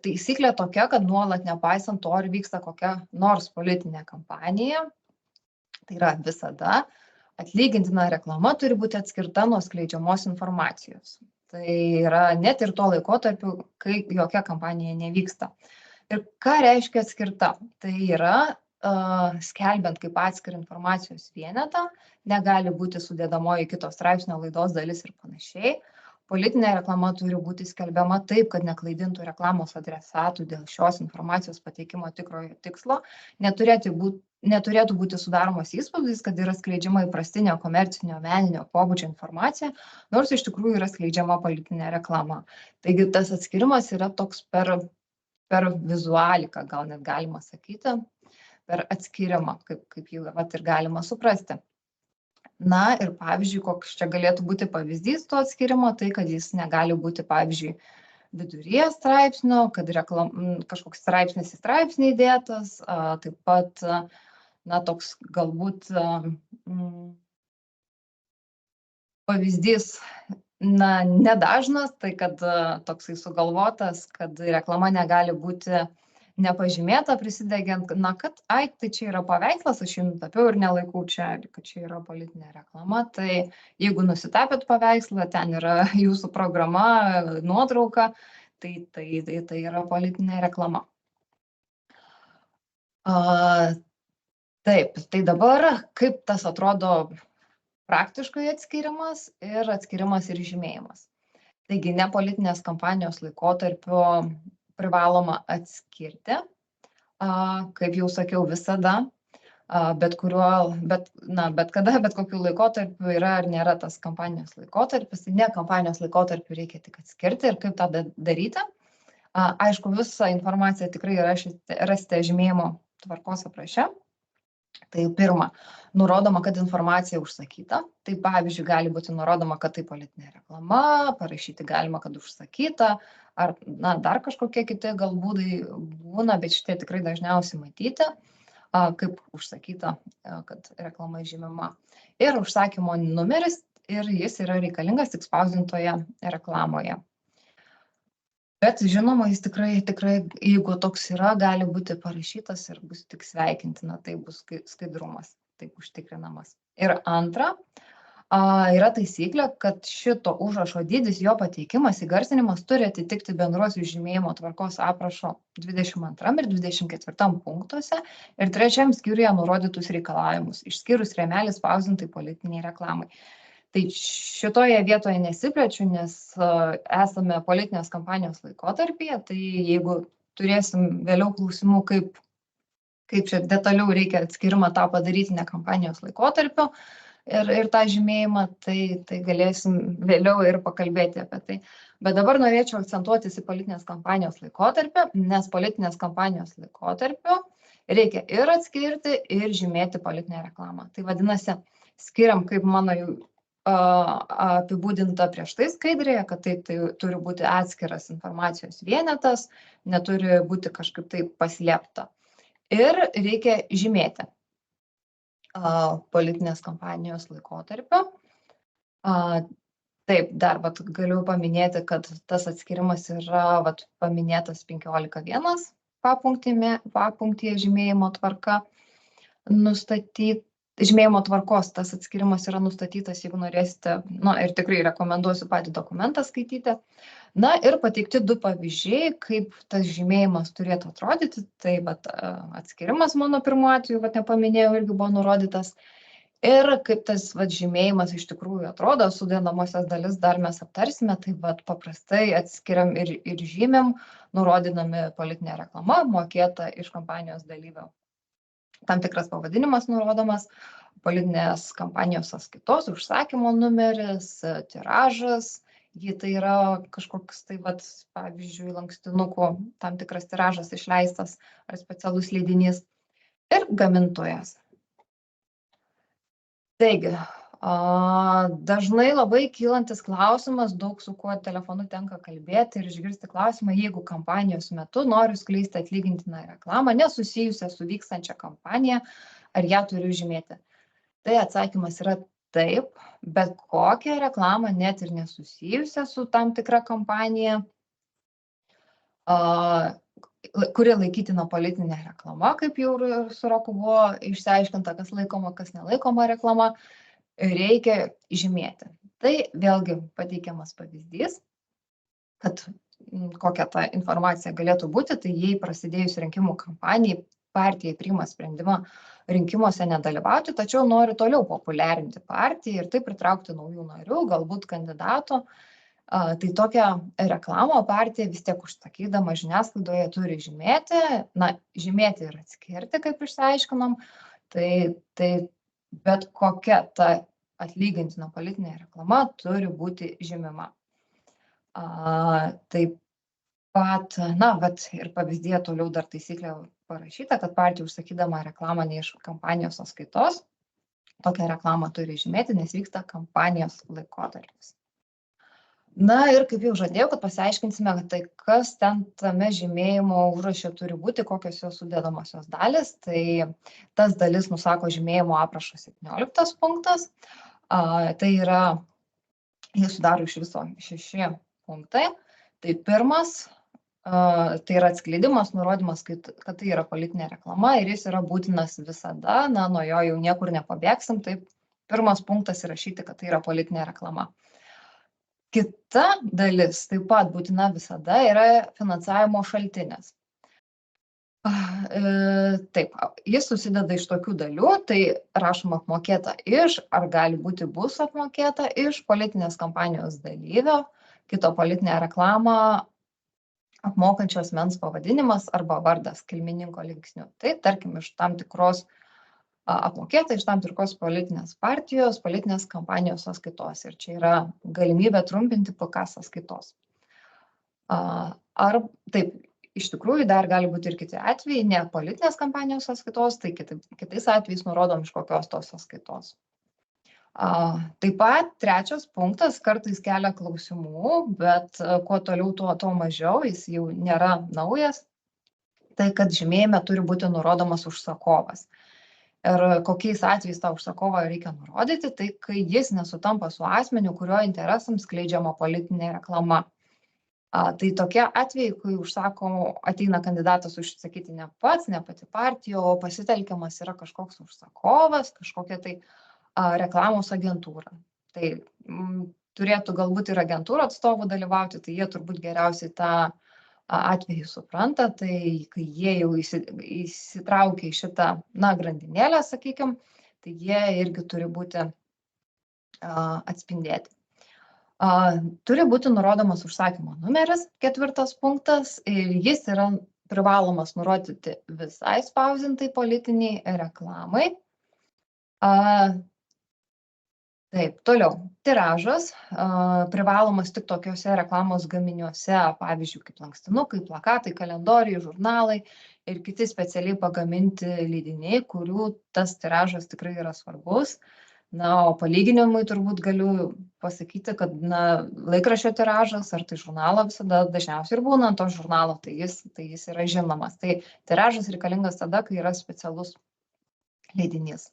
Taisyklė tokia, kad nuolat nepaisant to, ar vyksta kokia nors politinė kampanija, tai yra visada atlygintina reklama turi būti atskirta nuo skleidžiamos informacijos. Tai yra net ir tuo laikotarpiu, kai jokia kampanija nevyksta. Ir ką reiškia atskirta? Tai yra skelbiant kaip atskirą informacijos vienetą, negali būti sudėdamoji kito straipsnio laidos dalis ir panašiai. Politinė reklama turi būti skelbiama taip, kad neklaidintų reklamos adresatų dėl šios informacijos pateikimo tikrojo tikslo. Neturėtų būti sudaromas įspūdis, kad yra skleidžiama įprastinė komercinio meninio pobūdžio informacija, nors iš tikrųjų yra skleidžiama politinė reklama. Taigi tas atskirimas yra toks per vizualiką, gal net galima sakyti, per atskirimą, kaip jau ir galima suprasti. Na ir pavyzdžiui, koks čia galėtų būti pavyzdys to atskirimo, tai kad jis negali būti, pavyzdžiui, viduryje straipsnio, kad kažkoks straipsnis į straipsnį įdėtas, taip pat, toks galbūt pavyzdys, nedažnas, tai kad toksai sugalvotas, kad reklama negali būti nepažymėta prisidegiant, kad, tai čia yra paveikslas, aš jį nutapiau ir nelaikau čia, kad čia yra politinė reklama, tai jeigu nusitapėt paveikslą, ten yra jūsų programa, nuotrauka, tai yra politinė reklama. Taip, tai dabar kaip tas atrodo praktiškai atskirimas ir žymėjimas. Taigi, ne politinės kampanijos laikotarpiu privaloma atskirti, kaip jau sakiau, visada, bet kada, bet kokiu laikotarpiu yra ar nėra tas kampanijos laikotarpis, tai ne kampanijos laikotarpiu reikia tik atskirti ir kaip tą daryti. Aišku, visą informaciją tikrai rasite žymėjimo tvarkos apraše. Tai pirma, nurodoma, kad informacija užsakyta. Tai pavyzdžiui, gali būti nurodoma, kad tai politinė reklama, parašyti galima, kad užsakyta, ar dar kažkokie kiti gal būdai būna, bet šitie tikrai dažniausiai matyti, kaip užsakyta, kad reklama žymima. Ir užsakymo numeris, ir jis yra reikalingas tik spausdintoje reklamoje. Bet žinoma, jis tikrai, jeigu toks yra, gali būti parašytas ir bus tik sveikintina, tai bus skaidrumas, taip užtikrinamas. Ir antra, yra taisyklė, kad šito užrašo dydis, jo pateikimas, įgarsinimas turi atitikti bendruosius žymėjimo tvarkos aprašo 22 ir 24 punktuose ir 3 skyriuje nurodytus reikalavimus, išskyrus rėmelį spausdintai politiniai reklamai. Tai šitoje vietoje nesiplečiu, nes esame politinės kampanijos laikotarpyje, tai jeigu turėsim vėliau klausimų, kaip čia detaliau reikia atskirimą tą padaryti ne kampanijos laikotarpiu ir tą žymėjimą, tai galėsim vėliau ir pakalbėti apie tai. Bet dabar norėčiau akcentuotis į politinės kampanijos laikotarpį, nes politinės kampanijos laikotarpiu reikia ir atskirti, ir žymėti politinę reklamą. Tai vadinasi, skiriam, kaip mano jau apibūdinta prieš tai skaidrėje, kad tai turi būti atskiras informacijos vienetas, neturi būti kažkaip tai paslėpta. Ir reikia žymėti politinės kampanijos laikotarpio. Taip, dar galiu paminėti, kad tas atskirimas yra paminėtas 15.1 papunktyje žymėjimo tvarka nustatyti. Žymėjimo tvarkos tas atskirimas yra nustatytas, jeigu norėsite, ir tikrai rekomenduosiu patį dokumentą skaityti. Ir pateikti 2 pavyzdžiai, kaip tas žymėjimas turėtų atrodyti. Tai atskirimas mano pirmu atveju, nepaminėjau, irgi buvo nurodytas. Ir kaip tas žymėjimas iš tikrųjų atrodo, sudedamosios dalis dar mes aptarsime, tai paprastai atskiriam ir žymėm, nurodinami politinė reklama, mokėta iš kampanijos dalyvio. Tam tikras pavadinimas nurodomas, politinės kampanijos sąskaitos, užsakymo numeris, tiražas, jei tai yra kažkoks pavyzdžiui, lankstinukų tam tikras tiražas išleistas ar specialus leidinys, ir gamintojas. Taigi, dažnai labai kylantis klausimas, daug su kuo telefonu tenka kalbėti ir išgirsti klausimą, jeigu kampanijos metu noriu skleisti atlygintiną reklamą, nesusijusią su vykstančia kampanija, ar ją turiu žymėti. Tai atsakymas yra taip, bet kokią reklamą, net ir nesusijusią su tam tikra kampanija, kuri laikytina politinė reklama, kaip jau su Roku buvo išsiaiškinta, kas laikoma, kas nelaikoma reklama, reikia žymėti. Tai vėlgi pateikiamas pavyzdys, kad kokia ta informacija galėtų būti, tai jei prasidėjus rinkimų kampanijai, partija priima sprendimą rinkimuose nedalyvauti, tačiau nori toliau populiarinti partiją ir taip pritraukti naujų narių, galbūt kandidatų, tai tokią reklamą partija vis tiek užsakydama žiniasklaidoje turi žymėti, žymėti ir atskirti, kaip išsiaiškinom, tai bet kokia ta atlygintina politinė reklama turi būti žymima. Taip pat, ir pavyzdėje toliau dar taisyklė parašyta, kad partija užsakydama reklamą ne iš kampanijos sąskaitos, tokią reklamą turi žymėti, nes vyksta kampanijos laikotarpis. Ir kaip jau žadėjau, kad pasiaiškinsime, tai kas ten tame žymėjimo užraše turi būti, kokios jos sudedamosios dalis. Tai tas dalis nusako žymėjimo aprašo 17 punktas. Tai yra, jie sudaro iš viso 6 punktai. Tai pirmas, tai yra atskleidimas, nurodymas, kad tai yra politinė reklama ir jis yra būtinas visada, nuo jo jau niekur nepabėgsim. Tai pirmas punktas įrašyti, kad tai yra politinė reklama. Kita dalis, taip pat būtina visada, yra finansavimo šaltinis. Taip, jis susideda iš tokių dalių, tai rašoma apmokėta iš, ar gali būti bus apmokėta iš politinės kampanijos dalyvio, kito politinę reklamą apmokančio asmens pavadinimas arba vardas kilmininko linksniu. Tai tarkim iš tam tikros apmokėta iš tam tikros politinės partijos, politinės kampanijos sąskaitos. Ir čia yra galimybė trumpinti PK sąskaitos. Ar taip, iš tikrųjų dar gali būti ir kiti atvejai, ne politinės kampanijos sąskaitos, tai kitais atvejais nurodom iš kokios tos sąskaitos. Taip pat trečias punktas kartais kelia klausimų, bet kuo toliau, tuo mažiau, jis jau nėra naujas, tai kad žymėjime turi būti nurodomas užsakovas. Ir kokiais atvejais tą užsakovą reikia nurodyti, tai kai jis nesutampa su asmeniu, kurio interesams skleidžiama politinė reklama. Tai tokie atvejai, kai ateina kandidatas užsakyti ne pats, ne pati partija, o pasitelkiamas yra kažkoks užsakovas, kažkokia tai reklamos agentūra. Tai turėtų galbūt ir agentūrų atstovų dalyvauti, tai jie turbūt geriausiai tą atvejį supranta, tai kai jie jau įsitraukia į šitą, grandinėlę, sakykime, tai jie irgi turi būti atspindėti. Turi būti nurodomas užsakymo numeris, 4 punktas, ir jis yra privalomas nurodyti visai spausdintai politiniai reklamai. Taip, toliau. Tiražas privalomas tik tokiuose reklamos gaminiuose, pavyzdžiui, kaip lankstinukai, plakatai, kalendoriai, žurnalai ir kiti specialiai pagaminti leidiniai, kurių tas tiražas tikrai yra svarbus. Na, o palyginimui turbūt galiu pasakyti, kad laikraščio tiražas ar tai žurnalo visada dažniausiai ir būna ant to žurnalo, tai jis yra žinomas. Tai tiražas reikalingas tada, kai yra specialus leidinys.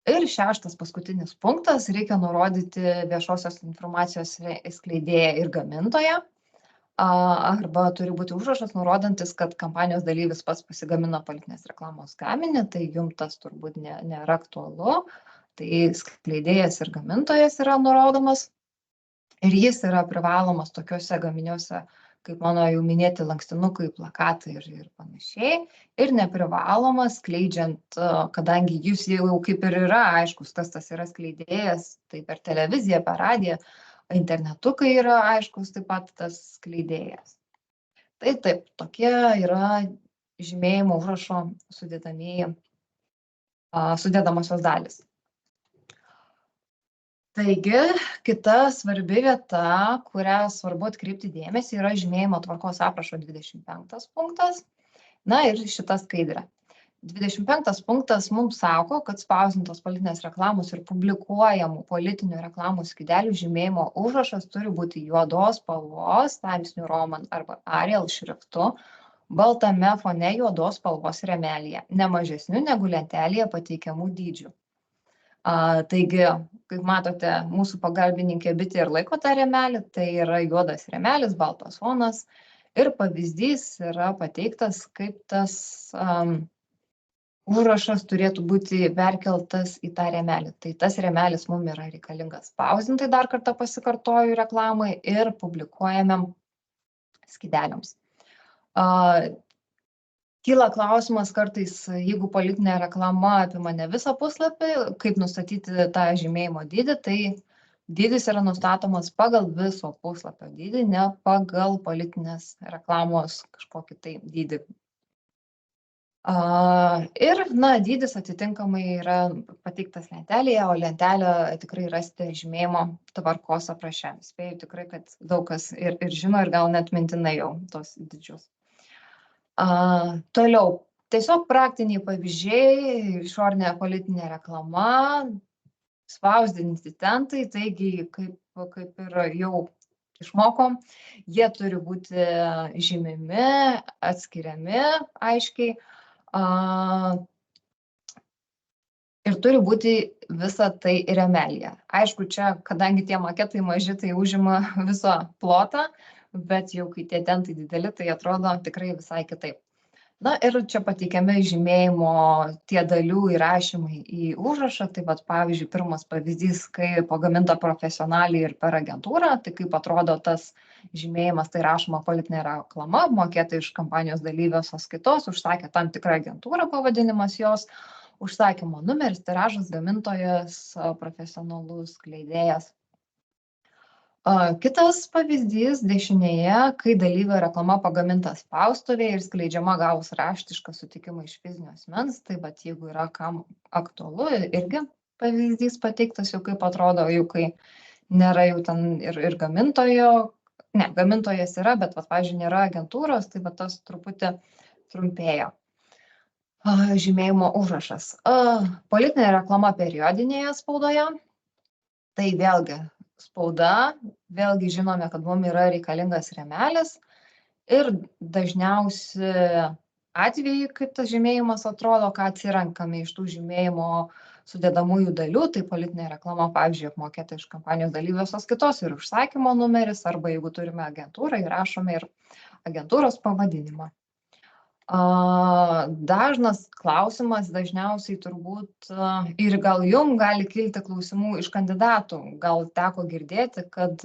Ir 6. paskutinis punktas, reikia nurodyti viešosios informacijos skleidėją ir gamintoją. Arba turi būti užrašas nurodantis, kad kampanijos dalyvis pats pasigamino politinės reklamos gaminį, tai jums tas turbūt nėra aktualu. Tai skleidėjas ir gamintojas yra nurodomas ir jis yra privalomas tokiuose gaminiuose, kaip mano jau minėti lankstinukai, plakatai ir panašiai. Ir neprivalomas skleidžiant, kadangi jūs jau kaip ir yra aiškus, kas tas yra skleidėjas, tai per televiziją, per radiją, internetu, kai yra aiškus taip pat tas skleidėjas. Tai taip, tokie yra žymėjimo užrašo sudedamosios dalis. Taigi, kita svarbi vieta, kurią svarbu atkreipti dėmesį, yra žymėjimo tvarkos aprašo 25 punktas. Na ir šita skaidrė. 25 punktas mums sako, kad spausdintos politinės reklamos ir publikuojamų politinių reklamų skydelių žymėjimo užrašas turi būti juodos spalvos, Times New Roman arba Arial šriftu, baltame fone juodos spalvos rėmelyje, ne mažesniu negu lentelėje pateikiamų dydžių. Taigi, kaip matote, mūsų pagalbininkė bitė ir laiko tą rėmelį, tai yra juodas rėmelis, baltas fonas ir pavyzdys yra pateiktas, kaip tas užrašas turėtų būti perkeltas į tą rėmelį. Tai tas rėmelis mums yra reikalingas spausdintai, dar kartą pasikartoju, reklamai ir publikuojamiam skydeliams. Kyla klausimas kartais, jeigu politinė reklama apima ne visą puslapį, kaip nustatyti tą žymėjimo dydį, tai dydis yra nustatomas pagal viso puslapio dydį, ne pagal politinės reklamos kažkokį tai dydį. Ir, dydis atitinkamai yra pateiktas lentelėje, o lentelę tikrai rasite žymėjimo tvarkos apraše. Spėju tikrai, kad daug kas ir žino ir gal net mintinai jau tos dydžius. Toliau, tiesiog praktiniai pavyzdžiai, išorinė politinė reklama, spausdinti tentai, taigi kaip ir jau išmokom, jie turi būti žymimi, atskiriami aiškiai ir turi būti visa tai rėmelyje. Aišku, čia, kadangi tie maketai maži, tai užima visą plotą, bet jau kai tie tentai dideli, tai atrodo tikrai visai kitaip. Na ir čia pateikiami žymėjimo tie dalių įrašymai į užrašą, tai pavyzdžiui, pirmas pavyzdys, kai pagaminta profesionaliai ir per agentūrą, tai kaip atrodo tas žymėjimas, tai rašoma politinė reklama, mokėta iš kampanijos dalyvio sąskaitos, užsakė tam tikrą agentūrą pavadinimas jos, užsakymo numeris, tiražas, gamintojas, profesionalus skleidėjas. Kitas pavyzdys dešinėje, kai dalyvio reklama pagaminta spaustuvėje ir skleidžiama gavus raštišką sutikimą iš fizinio asmens, tai jeigu yra kam aktualu, irgi pavyzdys pateiktas jau kaip atrodo, jau kai nėra jau ten ir gamintojo, ne, gamintojas yra, bet pavyzdžiui nėra agentūros, tai tas truputį trumpėjo. Žymėjimo užrašas. Politinė reklama periodinėje spaudoje, tai vėlgi spauda, vėlgi žinome, kad mums yra reikalingas rėmelis ir dažniausi atvejai, kaip tas žymėjimas atrodo, ką atsirenkame iš tų žymėjimo sudedamųjų dalių, tai politinė reklama, pavyzdžiui, apmokėta iš kampanijos dalyvio sąskaitos ir užsakymo numeris, arba jeigu turime agentūrą, įrašome ir agentūros pavadinimą. Dažnas klausimas, dažniausiai turbūt ir gal jums gali kilti klausimų iš kandidatų, gal teko girdėti, kad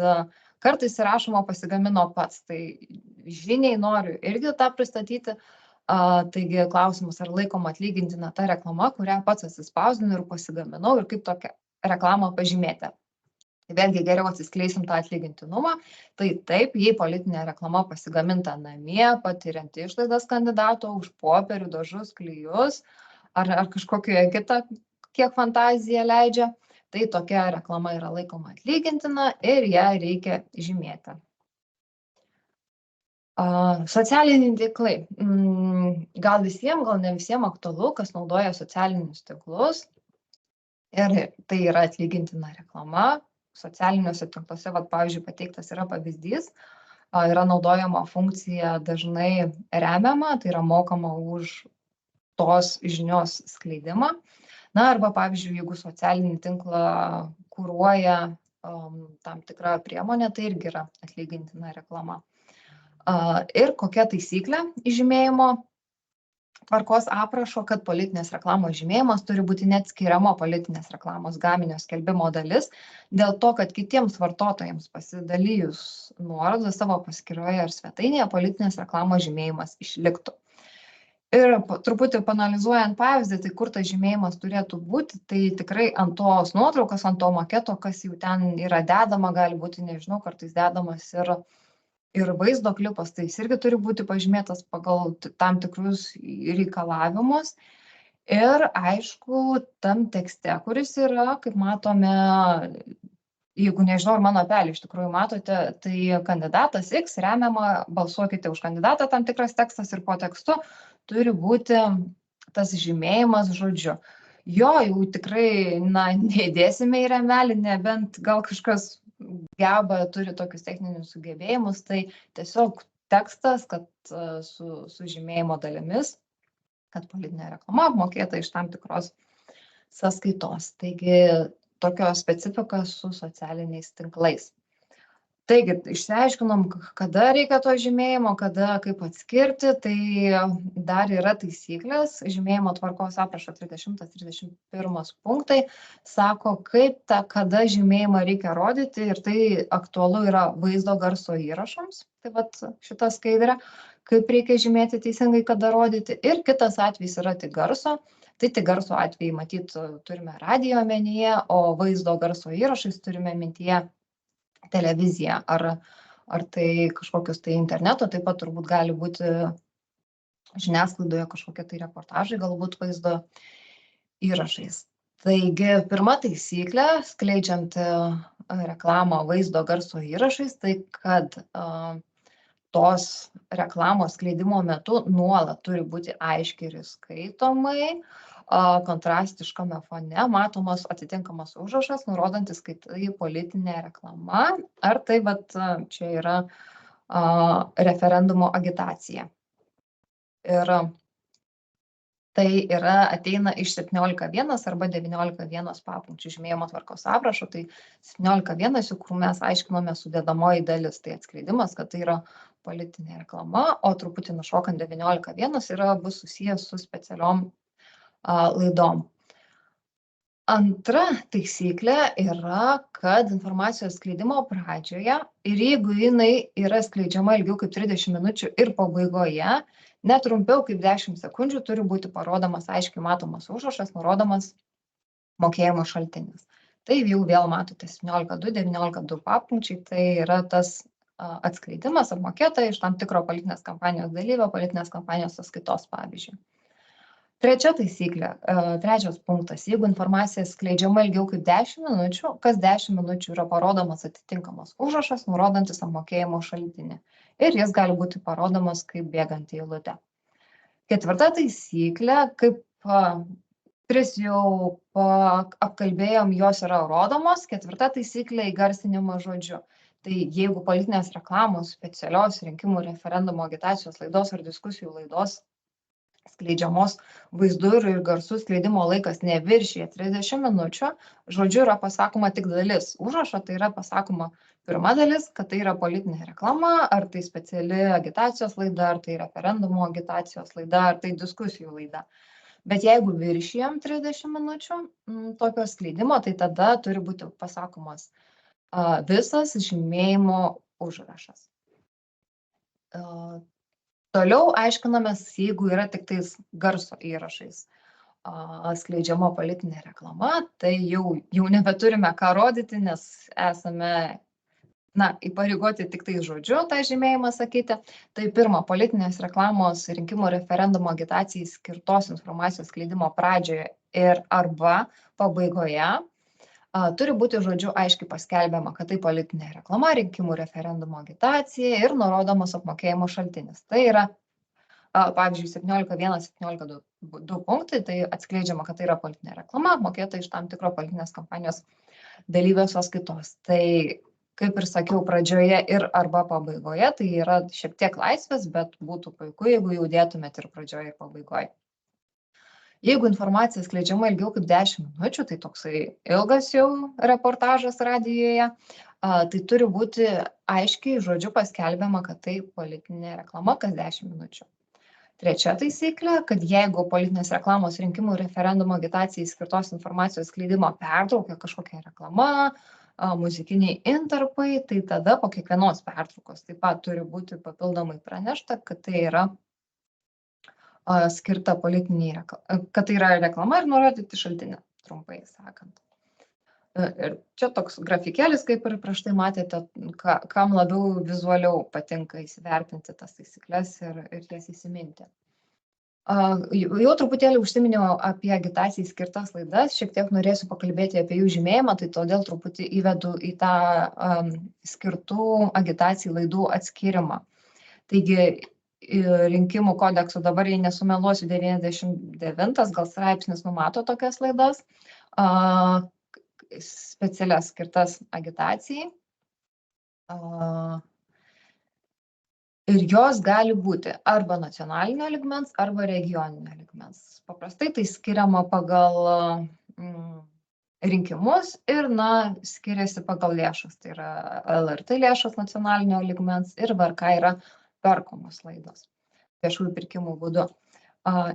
kartais įrašoma pasigamino pats, tai žiniai noriu irgi tą pristatyti, taigi klausimas, ar laikoma atlygintina ta reklama, kurią pats atsispausdinu ir pasigaminau ir kaip tokią reklamą pažymėti. Vėlgi geriau atsiskleisim tą atlygintinumą, tai taip, jei politinė reklama pasigaminta namie, patiriant išlaidas kandidato už popierių, dažus, klijus ar kažkokioje kitą, kiek fantazija leidžia, tai tokia reklama yra laikoma atlygintina ir ją reikia žymėti. Socialiniai tinklai. Gal visiems, gal ne visiems aktualu, kas naudoja socialinius tinklus. Ir tai yra atlygintina reklama. Socialiniuose tinkluose, pavyzdžiui, pateiktas yra pavyzdys, yra naudojama funkcija dažnai remiama, tai yra mokama už tos žinios skleidimą. Na, arba, pavyzdžiui, jeigu socialinį tinklą kuruoja tam tikrą priemonę, tai irgi yra atlygintina reklama. Ir kokia taisyklė žymėjimo tvarkos aprašo, kad politinės reklamos žymėjimas turi būti neatskiriama politinės reklamos gaminio skelbimo dalis, dėl to, kad kitiems vartotojams pasidalijus nuorodą savo paskyroje ar svetainėje politinės reklamos žymėjimas išliktų. Ir truputį panalizuojant pavyzdį, tai kur tas žymėjimas turėtų būti, tai tikrai ant tos nuotraukos, ant to maketo, kas jau ten yra dedama, gali būti, nežinau, kartais dedamas ir vaizdo klipas, tai jis irgi turi būti pažymėtas pagal tam tikrus reikalavimus. Ir aišku, tam tekste, kuris yra, kaip matome, jeigu nežinau, ar mano apelį iš tikrųjų matote, tai kandidatas X remiama, balsuokite už kandidatą, tam tikras tekstas ir po tekstu turi būti tas žymėjimas žodžiu. Jo jau tikrai, neįdėsime į rėmelį, nebent gal kažkas geba, turi tokius techninius sugebėjimus, tai tiesiog tekstas, kad su žymėjimo dalimis, kad politinė reklama apmokėta iš tam tikros sąskaitos. Taigi, tokio specifika su socialiniais tinklais. Taigi, išsiaiškinom, kada reikia to žymėjimo, kada kaip atskirti, tai dar yra taisyklės. Žymėjimo tvarkos aprašo 30-31 punktai sako, kada žymėjimą reikia rodyti ir tai aktualu yra vaizdo garso įrašams. Tai vat šita skaidrė, kaip reikia žymėti teisingai, kada rodyti. Ir kitas atvejis yra tik garso. Tai tik garso atvejai, matyt, turime radijo omenyje, o vaizdo garso įrašais turime mintyje televiziją ar tai kažkokius tai interneto, taip pat turbūt gali būti žiniasklaidoje kažkokie tai reportažai, galbūt vaizdo įrašais. Taigi, pirma taisyklė, skleidžiant reklamą vaizdo garso įrašais, tai kad tos reklamos skleidimo metu nuolat turi būti aiškiai ir skaitomai, kontrastiškame fone matomas atitinkamas užrašas, nurodantis, kad tai politinė reklama, ar tai čia yra referendumo agitacija. Ir tai ateina iš 17.1 arba 19.1 papunkčių žymėjimo tvarkos aprašo, tai 17.1, kur mes aiškinome sudedamoji dalis, tai atskleidimas, kad tai yra politinė reklama, o truputį nušokant 19.1 bus susijęs su specialiom laidom. Antra taisyklė yra, kad informacijos skleidimo pradžioje ir jeigu jinai yra skleidžiama ilgiau kaip 30 minučių ir pabaigoje, netrumpiau kaip 10 sekundžių turi būti parodomas aiškiai matomas užrašas, nurodomas mokėjimo šaltinis. Tai jau vėl matote 17.2, 19.2 papunkčiai, tai yra tas atskleidimas apmokėta iš tam tikro politinės kampanijos dalyvio, politinės kampanijos sąskaitos pavyzdžiui. Trečia taisyklė, trečias punktas, jeigu informacija skleidžiama ilgiau kaip 10 minučių, kas 10 minučių yra parodomas atitinkamas užrašas, nurodantis apmokėjimo šaltinį. Ir jis gali būti parodomas kaip bėgant į eilutę. Ketvirta taisyklė, kaip tris jau apkalbėjom, jos yra rodomos. Ketvirta taisyklė įgarsinimas žodžiu. Tai jeigu politinės reklamos, specialios rinkimų referendumo agitacijos laidos ar diskusijų laidos skleidžiamos vaizdu ir garsų skleidimo laikas neviršija 30 minučių, žodžiu yra pasakoma tik dalis užrašo, tai yra pasakoma pirma dalis, kad tai yra politinė reklama, ar tai speciali agitacijos laida, ar tai referendumo agitacijos laida, ar tai diskusijų laida. Bet jeigu viršijam 30 minučių tokio skleidimo, tai tada turi būti pasakomas visas žymėjimo užrašas. Toliau aiškinamės, jeigu yra tik tais garso įrašais skleidžiama politinė reklama, tai jau nebeturime ką rodyti, nes esame įpareigoti tik tai žodžiu tą žymėjimą sakyti. Tai pirma, politinės reklamos rinkimų referendumo agitacijai skirtos informacijos skleidimo pradžioje ir arba pabaigoje Turi būti žodžiu aiškiai paskelbiama, kad tai politinė reklama, rinkimų referendumo agitacija ir nurodomas apmokėjimo šaltinis. Tai yra, pavyzdžiui, 17.1, 17.2 punktai, tai atskleidžiama, kad tai yra politinė reklama, apmokėta iš tam tikro politinės kampanijos dalyvio sąskaitos. Tai, kaip ir sakiau pradžioje ir arba pabaigoje, tai yra šiek tiek laisvės, bet būtų puiku, jeigu jau dėtumėt ir pradžioje ir pabaigoje. Jeigu informacija skleidžiama ilgiau kaip 10 minučių, tai toksai ilgas jau reportažas radijoje, tai turi būti aiškiai žodžiu paskelbiama, kad tai politinė reklama kas 10 minučių. Trečia taisyklė, kad jeigu politinės reklamos rinkimų referendumo agitacijai skirtos informacijos skleidimo pertraukia kažkokia reklama, muzikiniai intarpai, tai tada po kiekvienos pertraukos taip pat turi būti papildomai pranešta, kad tai yra skirta politiniai, kad tai yra reklama ir nurodyti šaltinį, trumpai sakant. Ir čia toks grafikėlis, kaip ir prieš tai matėte, kam labiau vizualiau patinka įsivertinti tas taisyklės ir jas įsiminti. Jau truputėlį užsiminiau apie agitacijai skirtas laidas, šiek tiek norėsiu pakalbėti apie jų žymėjimą, tai todėl truputį įvedu į tą skirtų agitacijai laidų atskirimą. Taigi, rinkimų kodekso dabar, jei nesumeluosiu, 99 gal straipsnis numato tokias laidas, specialias skirtas agitacijai. Ir jos gali būti arba nacionalinio lygmens, arba regioninio lygmens. Paprastai tai skiriama pagal rinkimus ir, skiriasi pagal lėšas. Tai yra LRT lėšas nacionalinio lygmens ir VRK yra perkomos laidos viešųjų pirkimų būdu.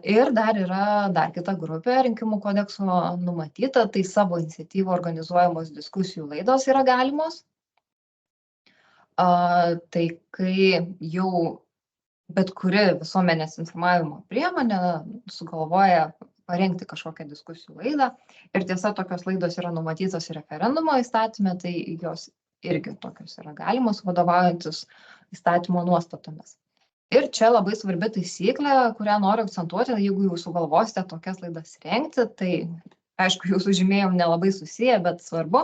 Ir dar yra kita grupė rinkimų kodekso numatyta, tai savo iniciatyvų organizuojamos diskusijų laidos yra galimos. Tai kai jau bet kuri visuomenės informavimo priemonė sugalvoja parengti kažkokią diskusijų laidą ir tiesa, tokios laidos yra numatytos referendumo įstatyme, tai jos irgi tokios yra galimos vadovaujantis įstatymo nuostatomis. Ir čia labai svarbi taisyklė, kurią noriu akcentuoti, jeigu jau sugalvosite tokias laidas rengti, tai aišku, jūsų žymėjimai nelabai susiję, bet svarbu,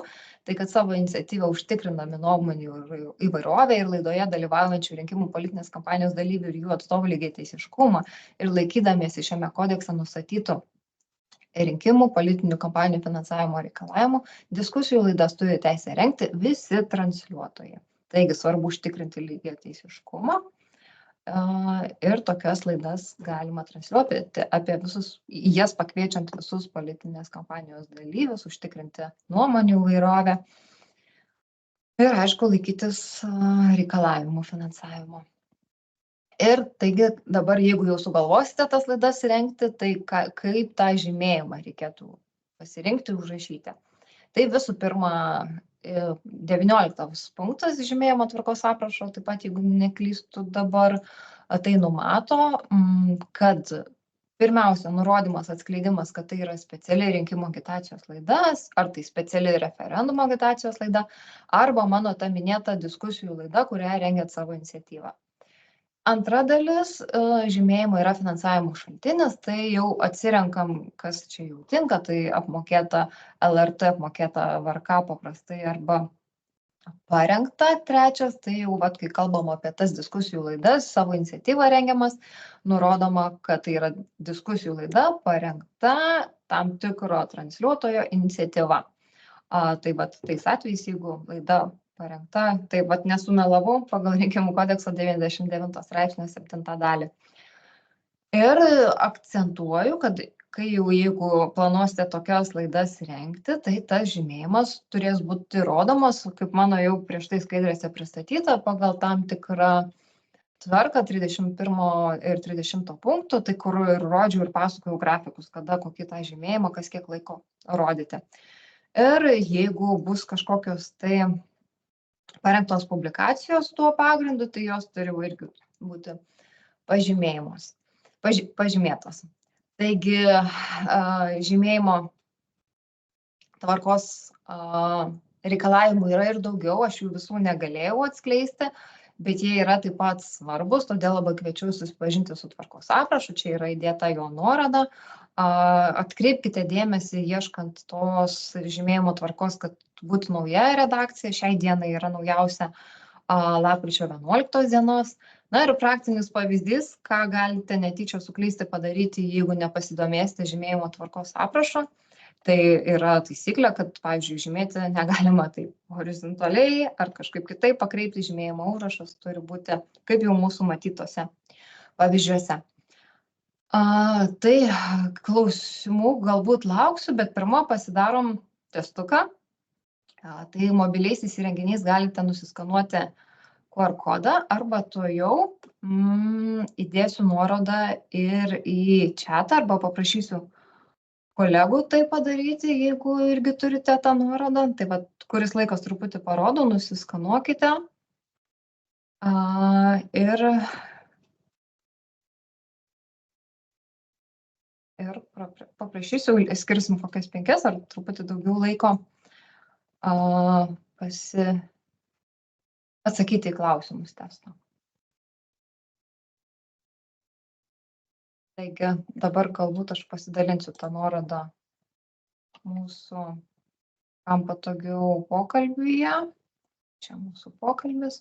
tai kad savo iniciatyvą užtikrindami nuomonių įvairovę ir laidoje dalyvaujančių rinkimų politinės kampanijos dalyvių ir jų atstovų lygiateisiškumą ir laikydamiesi šiame kodekse nustatytų rinkimų politinių kampanijų finansavimo reikalavimų, diskusijų laidas turi teisę rengti visi transliuotojai. Taigi svarbu užtikrinti lygiateisiškumą. Ir tokias laidas galima transliuoti apie visus, jas pakviečiant visus politinės kampanijos dalyvius, užtikrinti nuomonių įvairovę ir, aišku, laikytis reikalavimų finansavimo. Ir taigi dabar, jeigu jau sugalvosite tas laidas rengti, tai kaip tą žymėjimą reikėtų pasirinkti, užrašyti. Tai visų pirma, 19 punktas žymėjimo tvarkos aprašo, taip pat, jeigu neklystu dabar, tai numato, kad pirmiausia, nurodymas atskleidimas, kad tai yra speciali rinkimų agitacijos laidas, ar tai speciali referendumo agitacijos laida, arba mano ta minėta diskusijų laida, kurią rengiat savo iniciatyvą. Antra dalis žymėjimo yra finansavimo šaltinis, tai jau atsirenkam, kas čia jau tinka, tai apmokėta LRT, apmokėta VRK paprastai arba parengta. Trečias, tai jau, kai kalbam apie tas diskusijų laidas, savo iniciatyvą rengiamas, nurodoma, kad tai yra diskusijų laida parengta tam tikro transliuotojo iniciatyva. Tai tais atvejais, jeigu laida parengta, tai nesumelavau pagal rinkimų kodekso 99 straipsnio 7 dalį. Ir akcentuoju, kad jeigu planuosite tokias laidas rengti, tai tas žymėjimas turės būti rodomas, kaip mano jau prieš tai skaidrėse pristatyta, pagal tam tikrą tvarką 31 ir 30 punktų, tai kur ir rodžiau ir pasakojau grafikus, kada kokį tą žymėjimą, kas kiek laiko rodyti. Ir jeigu bus kažkokios tai parengtos publikacijos tuo pagrindu, tai jos turi irgi būti pažymėtos. Taigi žymėjimo tvarkos reikalavimų yra ir daugiau, aš jų visų negalėjau atskleisti, bet jie yra taip pat svarbus, todėl labai kviečiu susipažinti su tvarkos aprašu, čia yra įdėta jo nuoroda. Atkreipkite dėmesį, ieškant tos žymėjimo tvarkos, kad būtų nauja redakcija, šiai dienai yra naujausia lapkričio 11 dienos. Na ir praktinis pavyzdys, ką galite netyčia suklysti padaryti, jeigu nepasidomėsite žymėjimo tvarkos aprašo. Tai yra taisyklė, kad, pavyzdžiui, žymėti negalima taip horizontaliai ar kažkaip kitaip pakreipti žymėjimo užrašas, turi būti kaip jau mūsų matytose pavyzdžiuose. Tai klausimų galbūt lauksiu, bet pirmą pasidarom testuką. Tai mobiliaisiais įrenginiais galite nusiskanuoti QR kodą arba tuojau įdėsiu nuorodą ir į chatą arba paprašysiu kolegų tai padaryti, jeigu irgi turite tą nuorodą. Tai va, kuris laikas truputį parodo, nusiskanuokite. Ir paprašysiu, skirsim kokias 5 ar truputį daugiau laiko atsakyti į klausimus testo. Taigi dabar galbūt aš pasidalinsiu tą nuorodą mūsų kam patogiau pokalbyje. Čia mūsų pokalbis.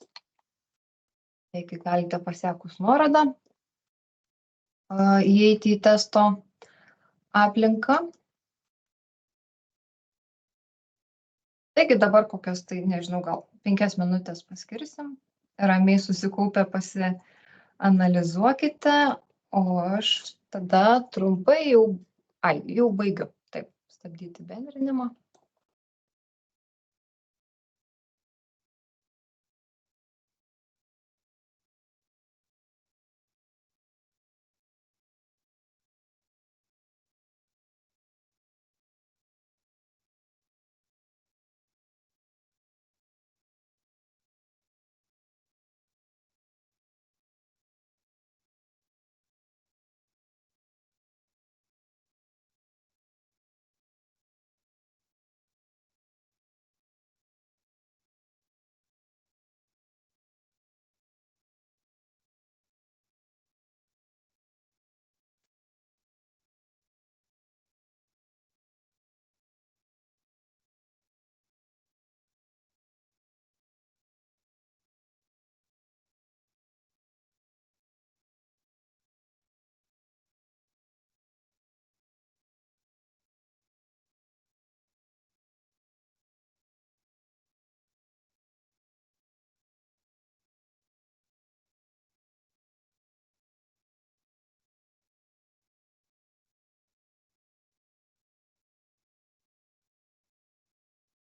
Taigi galite pasiekus nuorodą įeiti į testo aplinką. Taigi dabar kokias, tai nežinau, gal 5 minutės paskirsim. Ramiai susikaupę pasianalizuokite. O aš tada trumpai jau baigiu. Taip, stabdyti bendrinimą.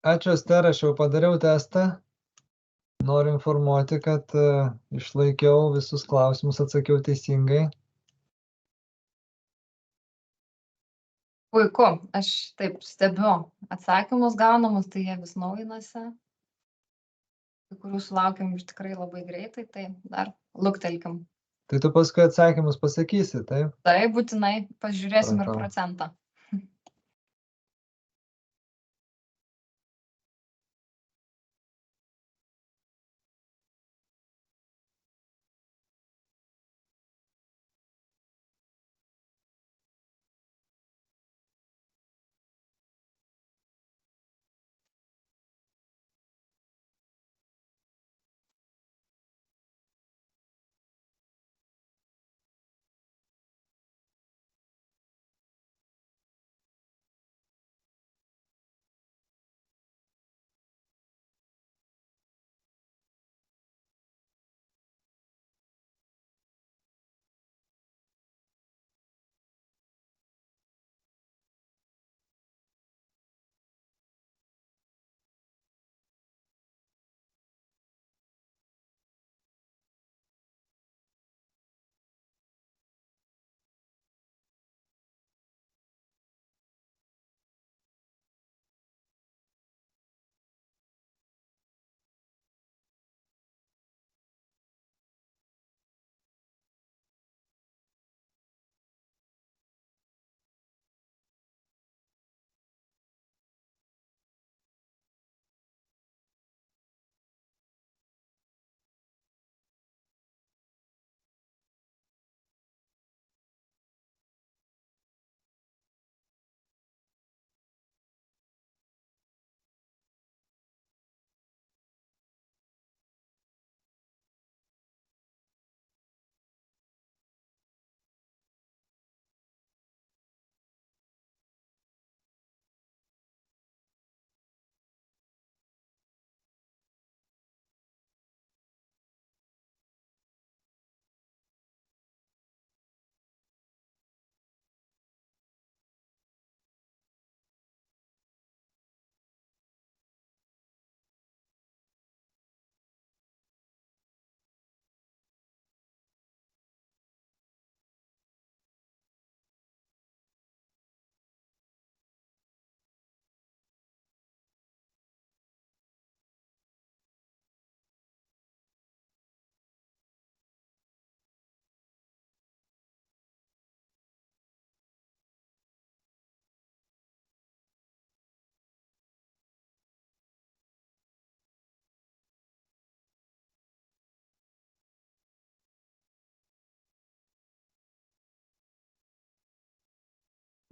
Ačiū, Ester, aš jau padariau testą. Noriu informuoti, kad išlaikiau visus klausimus, atsakiau teisingai. Puiku, aš taip stebiu atsakymus gaunamus, tai jie vis naujinasi. Kai kurių sulaukiam iš tikrai labai greitai, tai dar luktelkim. Tai tu paskui atsakymus pasakysi, taip? Tai būtinai pažiūrėsim ir Supratau. procentą.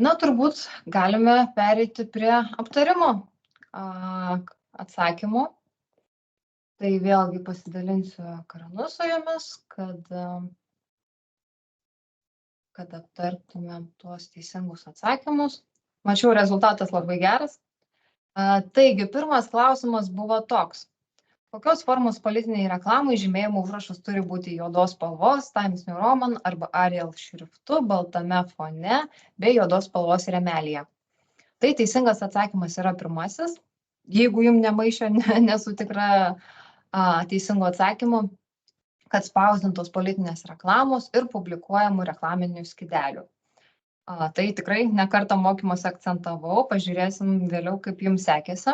Na, turbūt galime pereiti prie aptarimo atsakymų. Tai vėlgi pasidalinsiu ekranu su jumis, kad aptartumėm tuos teisingus atsakymus. Mačiau, rezultatas labai geras. Taigi, pirmas klausimas buvo toks. Kokios formos politiniai reklamai žymėjimo užrašas turi būti juodos spalvos, Times New Roman arba Arial šriftu, baltame fone bei juodos spalvos rėmelyje? Tai teisingas atsakymas yra pirmasis. Jeigu jums nemaišo, nesu tikra teisingo atsakymu, kad spausdintos politinės reklamos ir publikuojamų reklaminių skydelių. Tai tikrai nekartą mokymuose akcentavau, pažiūrėsim vėliau, kaip jums sekėsi.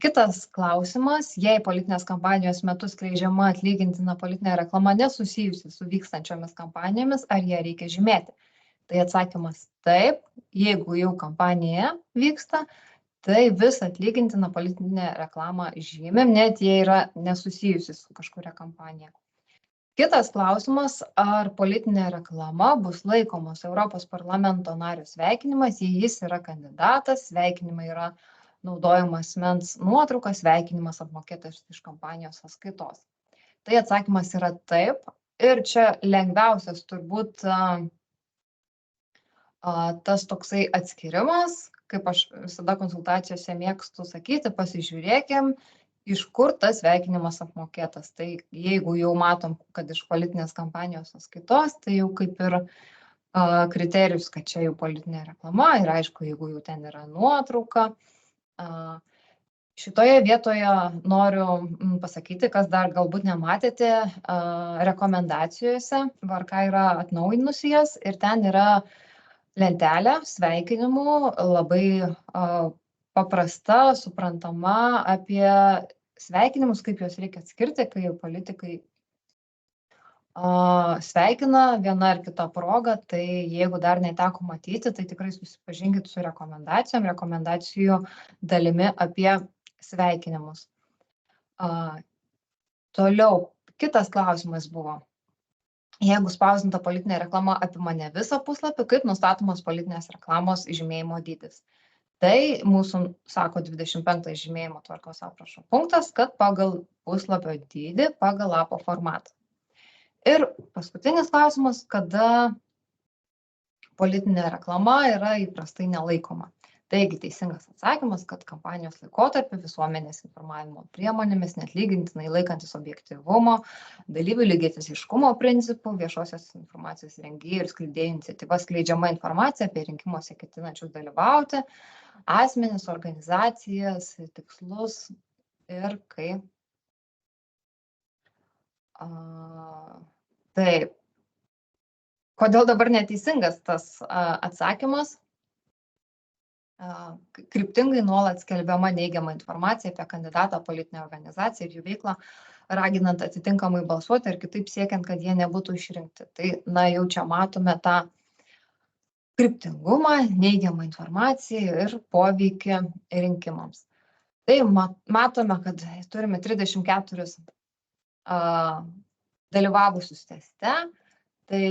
Kitas klausimas, jei politinės kampanijos metu skleidžiama atlygintina politinė reklama nesusijusi su vykstančiomis kampanijomis, ar ją reikia žymėti? Tai atsakymas taip, jeigu jau kampanija vyksta, tai vis atlygintina politinė reklama žymėm, net jei yra nesusijusi su kažkuria kampanija. Kitas klausimas, ar politinė reklama bus laikomos Europos parlamento nario sveikinimas, jei jis yra kandidatas, sveikinimai yra naudojamas asmens nuotraukas, sveikinimas apmokėtas iš kampanijos sąskaitos. Tai atsakymas yra taip. Ir čia lengviausias turbūt tas toksai atskirimas, kaip aš visada konsultacijose mėgstu sakyti, pasižiūrėkim, iš kur tas sveikinimas apmokėtas. Tai jeigu jau matom, kad iš politinės kampanijos sąskaitos, tai jau kaip ir kriterijus, kad čia jau politinė reklama ir aišku, jeigu jau ten yra nuotrauka. Šitoje vietoje noriu pasakyti, kas dar galbūt nematėte, rekomendacijose VRK yra atnaujinusi jas ir ten yra lentelė sveikinimų, labai paprasta, suprantama apie sveikinimus, kaip juos reikia atskirti, kai politikai sveikina viena ar kita proga, tai jeigu dar neteko matyti, tai tikrai susipažinkit su rekomendacijų dalimi apie sveikinimus. Toliau, kitas klausimas buvo. Jeigu spausdinta politinė reklama apima ne visą puslapį, kaip nustatomos politinės reklamos žymėjimo dydis? Tai mūsų, sako 25 žymėjimo tvarkos aprašo punktas, kad pagal puslapio dydį, pagal lapo formatą. Ir paskutinis klausimas, kada politinė reklama yra įprastai nelaikoma. Taigi teisingas atsakymas, kad kampanijos laikotarpį visuomenės informavimo priemonėmis neatlygintinai laikantis objektyvumo, dalyvių lygiateisiškumo principų, viešosios informacijos rengėjų ir skleidėjų iniciatyva skleidžiama informacija apie rinkimuose ketinančius dalyvauti, asmenis, organizacijas, tikslus ir kaip. Taip. Kodėl dabar neteisingas tas atsakymas? Kryptingai nuolat skelbiama neigiama informacija apie kandidatą, politinę organizaciją ir jų veiklą, raginant atitinkamai balsuoti ir kitaip siekiant, kad jie nebūtų išrinkti. Tai, jau čia matome tą kryptingumą, neigiamą informaciją ir poveikį rinkimams. Tai matome, kad turime 34 dalyvavusius teste, tai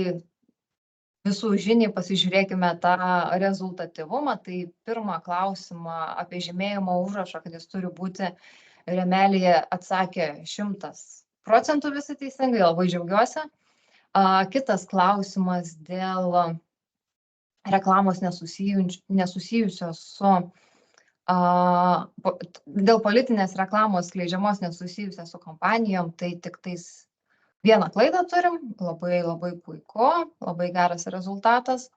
visų žiniai pasižiūrėkime tą rezultatyvumą. Tai pirmą klausimą apie žymėjimo užrašą, kad jis turi būti rėmelyje, atsakė 100% visi teisingai, labai džiaugiuosi. Kitas klausimas dėl reklamos nesusijusios su, dėl politinės reklamos skleidžiamos nesusijusios su kompanijom, tai tik tais vieną klaidą turim, labai puiku, labai geras rezultatas.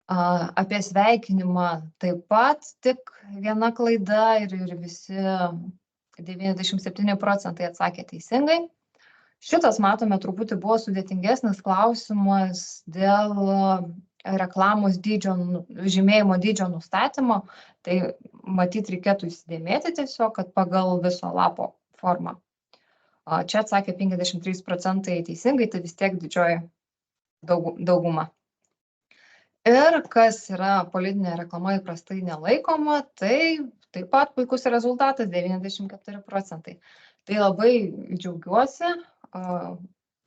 Apie sveikinimą taip pat tik viena klaida ir visi 97% atsakė teisingai. Šitas, matome, truputį buvo sudėtingesnis klausimas dėl reklamos žymėjimo dydžio nustatymo. Tai matyt reikėtų įsidėmėti tiesiog, kad pagal viso lapo formą. Čia atsakė 53% teisingai, tai vis tiek didžioji dauguma. Ir kas yra politinė reklama įprastai nelaikoma, tai taip pat puikus rezultatas 94%. Tai labai džiaugiuosi,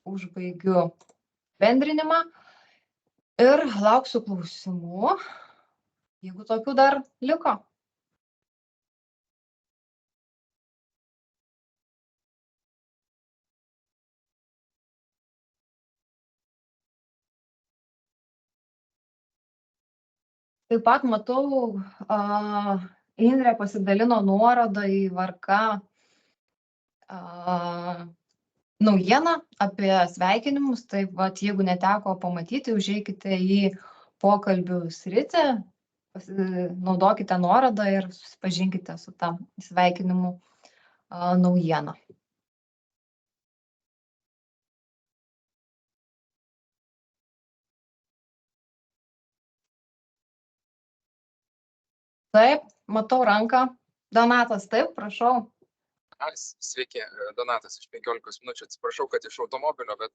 užbaigiu bendrinimą Ir lauksiu klausimų, jeigu tokių dar liko. Taip pat matau, Indrė pasidalino nuorodą į VRK naujieną apie sveikinimus. Taip vat, jeigu neteko pamatyti, užeikite į pokalbių sritį, naudokite nuorodą ir susipažinkite su ta sveikinimų naujiena. Taip, matau ranką. Donatas, taip, prašau. Sveiki, Donatas iš 15 minučių. Atsiprašau, kad iš automobilio, bet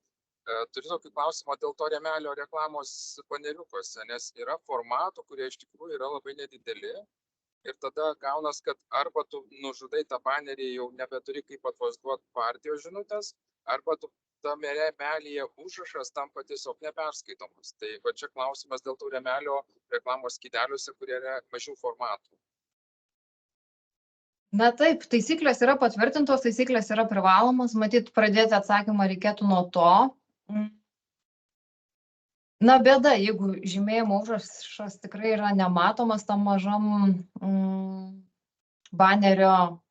turiu tokį klausimą dėl to rėmelio reklamos baneriukuose, nes yra formatų, kurie iš tikrųjų yra labai nedideli. Ir tada gaunas, kad arba tu nužudai tą banerį, jau nebeturi kaip atvaizduoti partijos žinutės, arba tu tame rėmelyje užrašas tampa tiesiog neperskaitomas. Tai va čia klausimas dėl tų rėmelio reklamos skydeliuose, kurie yra mažiau formatų. Na taip, taisyklės yra patvirtintos, taisyklės yra privalomas. Matyt, pradėti atsakymą reikėtų nuo to. Na, bėda, jeigu žymėjimo užrašas tikrai yra nematomas tam mažam banerio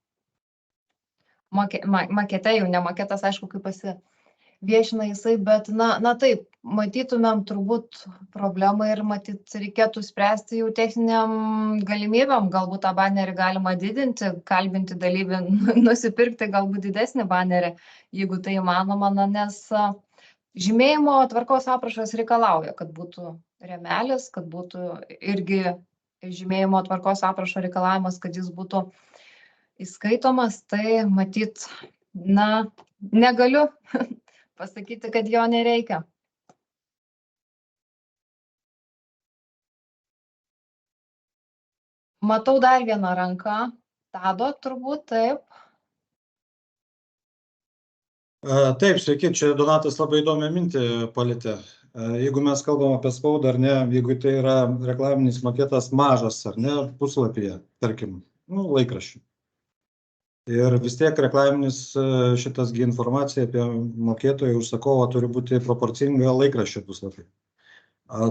makete, jau ne maketas, aišku, kaip pasiviešina jisai, bet na taip, matytumėm turbūt problemą ir matyt reikėtų spręsti jau techniniam galimybėm, galbūt tą banerį galima didinti, kalbinti dalyvį, nusipirkti galbūt didesnį banerį, jeigu tai įmanoma, nes žymėjimo tvarkos aprašas reikalauja, kad būtų rėmelis, kad būtų irgi žymėjimo tvarkos aprašo reikalavimas, kad jis būtų įskaitomas, tai matyt, na, negaliu pasakyti, kad jo nereikia. Matau dar vieną ranką. Tado, turbūt, taip. Taip, sveiki, čia Donatas labai įdomią mintį palietė. Jeigu mes kalbam apie spaudą, ar ne, jeigu tai yra reklaminis maketas mažas, ar ne, puslapyje, tarkim, laikraščių. Ir vis tiek reklaminis šitasgi informacija apie mokėtoją užsakovą turi būti proporcinga laikraščio puslapį.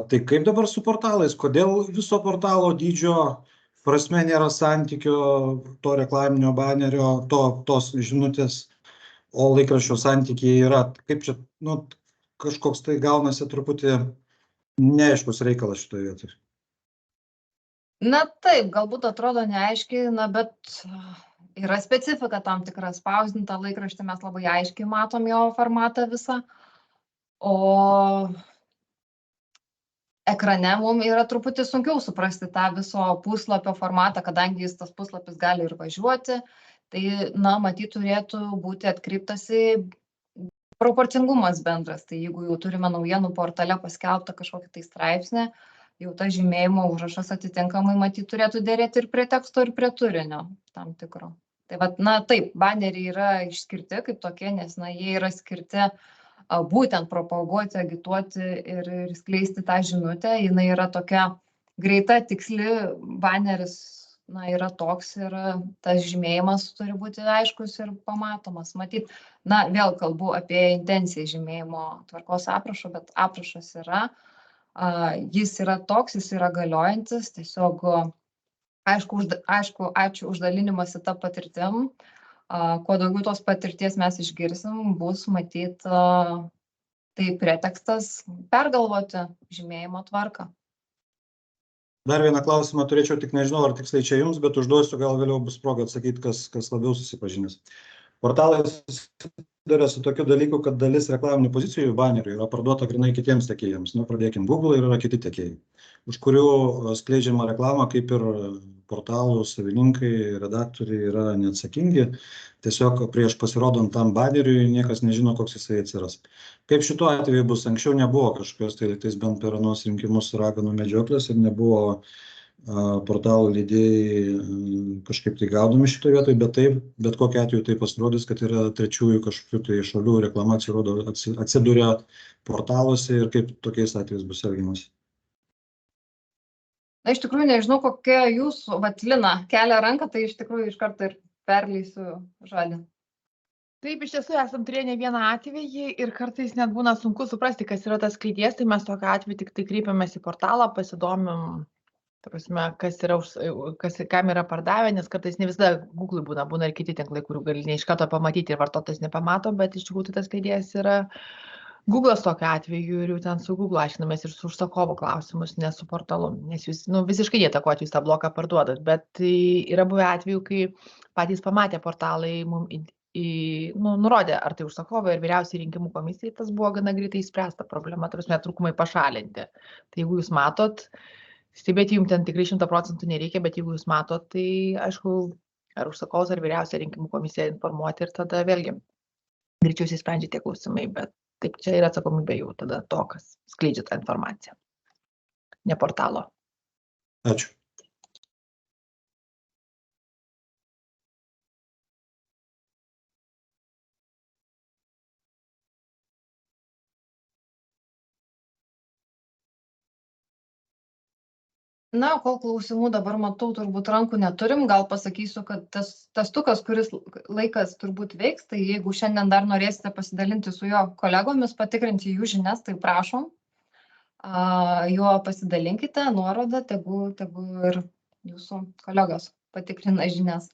Tai kaip dabar su portalais? Kodėl viso portalo dydžio prasme nėra santykio to reklaminio banerio, tos žinutės, o laikraščio santykiai yra? Kaip čia, kažkoks tai gaunasi truputį neaiškus reikalas šitoje vietoje. Na taip, galbūt atrodo neaiškiai, bet yra specifika tam tikra. Spausdintą laikraštį mes labai aiškiai matom jo formatą visą, o ekrane mums yra truputį sunkiau suprasti tą viso puslapio formatą, kadangi tas puslapis gali ir važiuoti, tai, matyt, turėtų būti atkreiptas į proporcingumas bendras. Tai jeigu jau turime naujienų portale paskelbtą kažkokį tai straipsnį, jau ta žymėjimo užrašas atitinkamai matyt turėtų dėrėti ir prie teksto, ir prie turinio tam tikro. Tai vat, taip, baneriai yra išskirti kaip tokie, nes, jie yra skirti būtent propaguoti, agituoti ir skleisti tą žinutę. Jinai yra tokia greita, tiksli, baneris, yra toks ir tas žymėjimas turi būti aiškus ir pamatomas. Matyt, vėl kalbu apie intenciją žymėjimo tvarkos aprašo, bet aprašas yra, jis yra toks, jis yra galiojantis, tiesiog aišku, ačiū už dalinimąsi tą patirtim. Kuo daugiau tos patirties mes išgirsim, bus matyt tai pretekstas pergalvoti žymėjimo tvarką. Dar vieną klausimą turėčiau, tik nežinau, ar tiksliai čia jums, bet užduosiu, gal vėliau bus proga atsakyti, kas labiau susipažinęs. Portalai susiduria su tokiu dalyku, kad dalis reklaminių pozicijų banerių yra parduota grinai kitiems tiekėjams. Pradėkim Google ir yra kiti tiekėjai, už kurių skleidžiama reklama, kaip ir portalų savininkai, redaktoriai yra neatsakingi. Tiesiog prieš pasirodant tam baneriui niekas nežino, koks jisai atsiras. Kaip šituo atveju bus? Anksčiau nebuvo kažkokios, tai bent per anuos rinkimus raganų medžioklės ir nebuvo portalų leidėjai kažkaip tai gaudomi šitoje vietoje, bet kokiu atveju tai pasirodys, kad yra trečiųjų kažkokių tai šalių reklama atsiduria portaluose ir kaip tokiais atvejais bus elgiamas. Na, iš tikrųjų nežinau, kokia jūsų, vat Lina kelia ranką, tai iš tikrųjų iš karto ir perleisiu žodį. Taip, iš tiesų esam turėję ne vieną atvejį ir kartais net būna sunku suprasti, kas yra tas skleidėjas, tai mes tokiu atveju tik tai kreipiamės į portalą, pasidomim, kam yra pardavę, nes kartais ne visada Google būna ir kiti tinklai, kurių gali ne iš karto pamatyti ir vartotojas nepamato, bet iš tikrųjų tas skleidėjas yra Google'as tokiu atveju ir jau ten su Google aiškinamės ir su užsakovo klausimus, ne su portalu, nes jūs visiškai neįtakojat, jūs tą bloką parduodat, bet yra buvę atvejų, kai patys pamatė portalai mums nurodė, ar tai užsakovai ir vyriausiai rinkimų komisijai, tas buvo gana greitai išspręsta problema, trūkumai pašalinti. Tai jeigu jūs matot, stebėti jums ten tikrai 100% nereikia, bet jeigu jūs matot, tai aišku, ar užsakovas, ar vyriausia rinkimų komisija informuoti ir tada vėlgi greičiau įsisprendžia tie klausimai, bet taip čia yra atsakomybė jau tada to, kas skleidžia tą informaciją, ne portalo. Ačiū. Na, kol klausimų dabar matau, turbūt rankų neturim, gal pasakysiu, kad tas testukas, kuris laikas turbūt veiks, tai jeigu šiandien dar norėsite pasidalinti su jo kolegomis, patikrinti jų žinias, tai prašom, juo pasidalinkite, nuorodą, tegu ir jūsų kolegos patikrina žinias.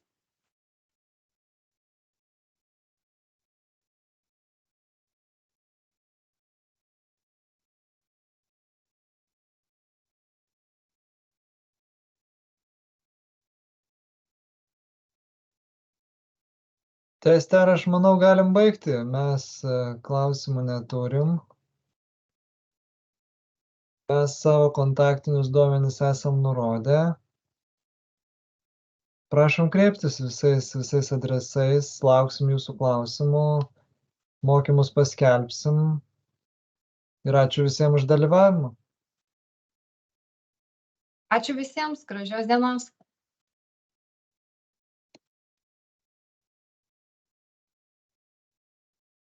Tai Ester, aš manau, galim baigti. Mes klausimų neturim. Mes savo kontaktinius duomenis esam nurodę. Prašom kreiptis visais adresais, lauksim jūsų klausimų, mokymus paskelbsim. Ir ačiū visiems už dalyvavimą. Ačiū visiems, gražios dienos.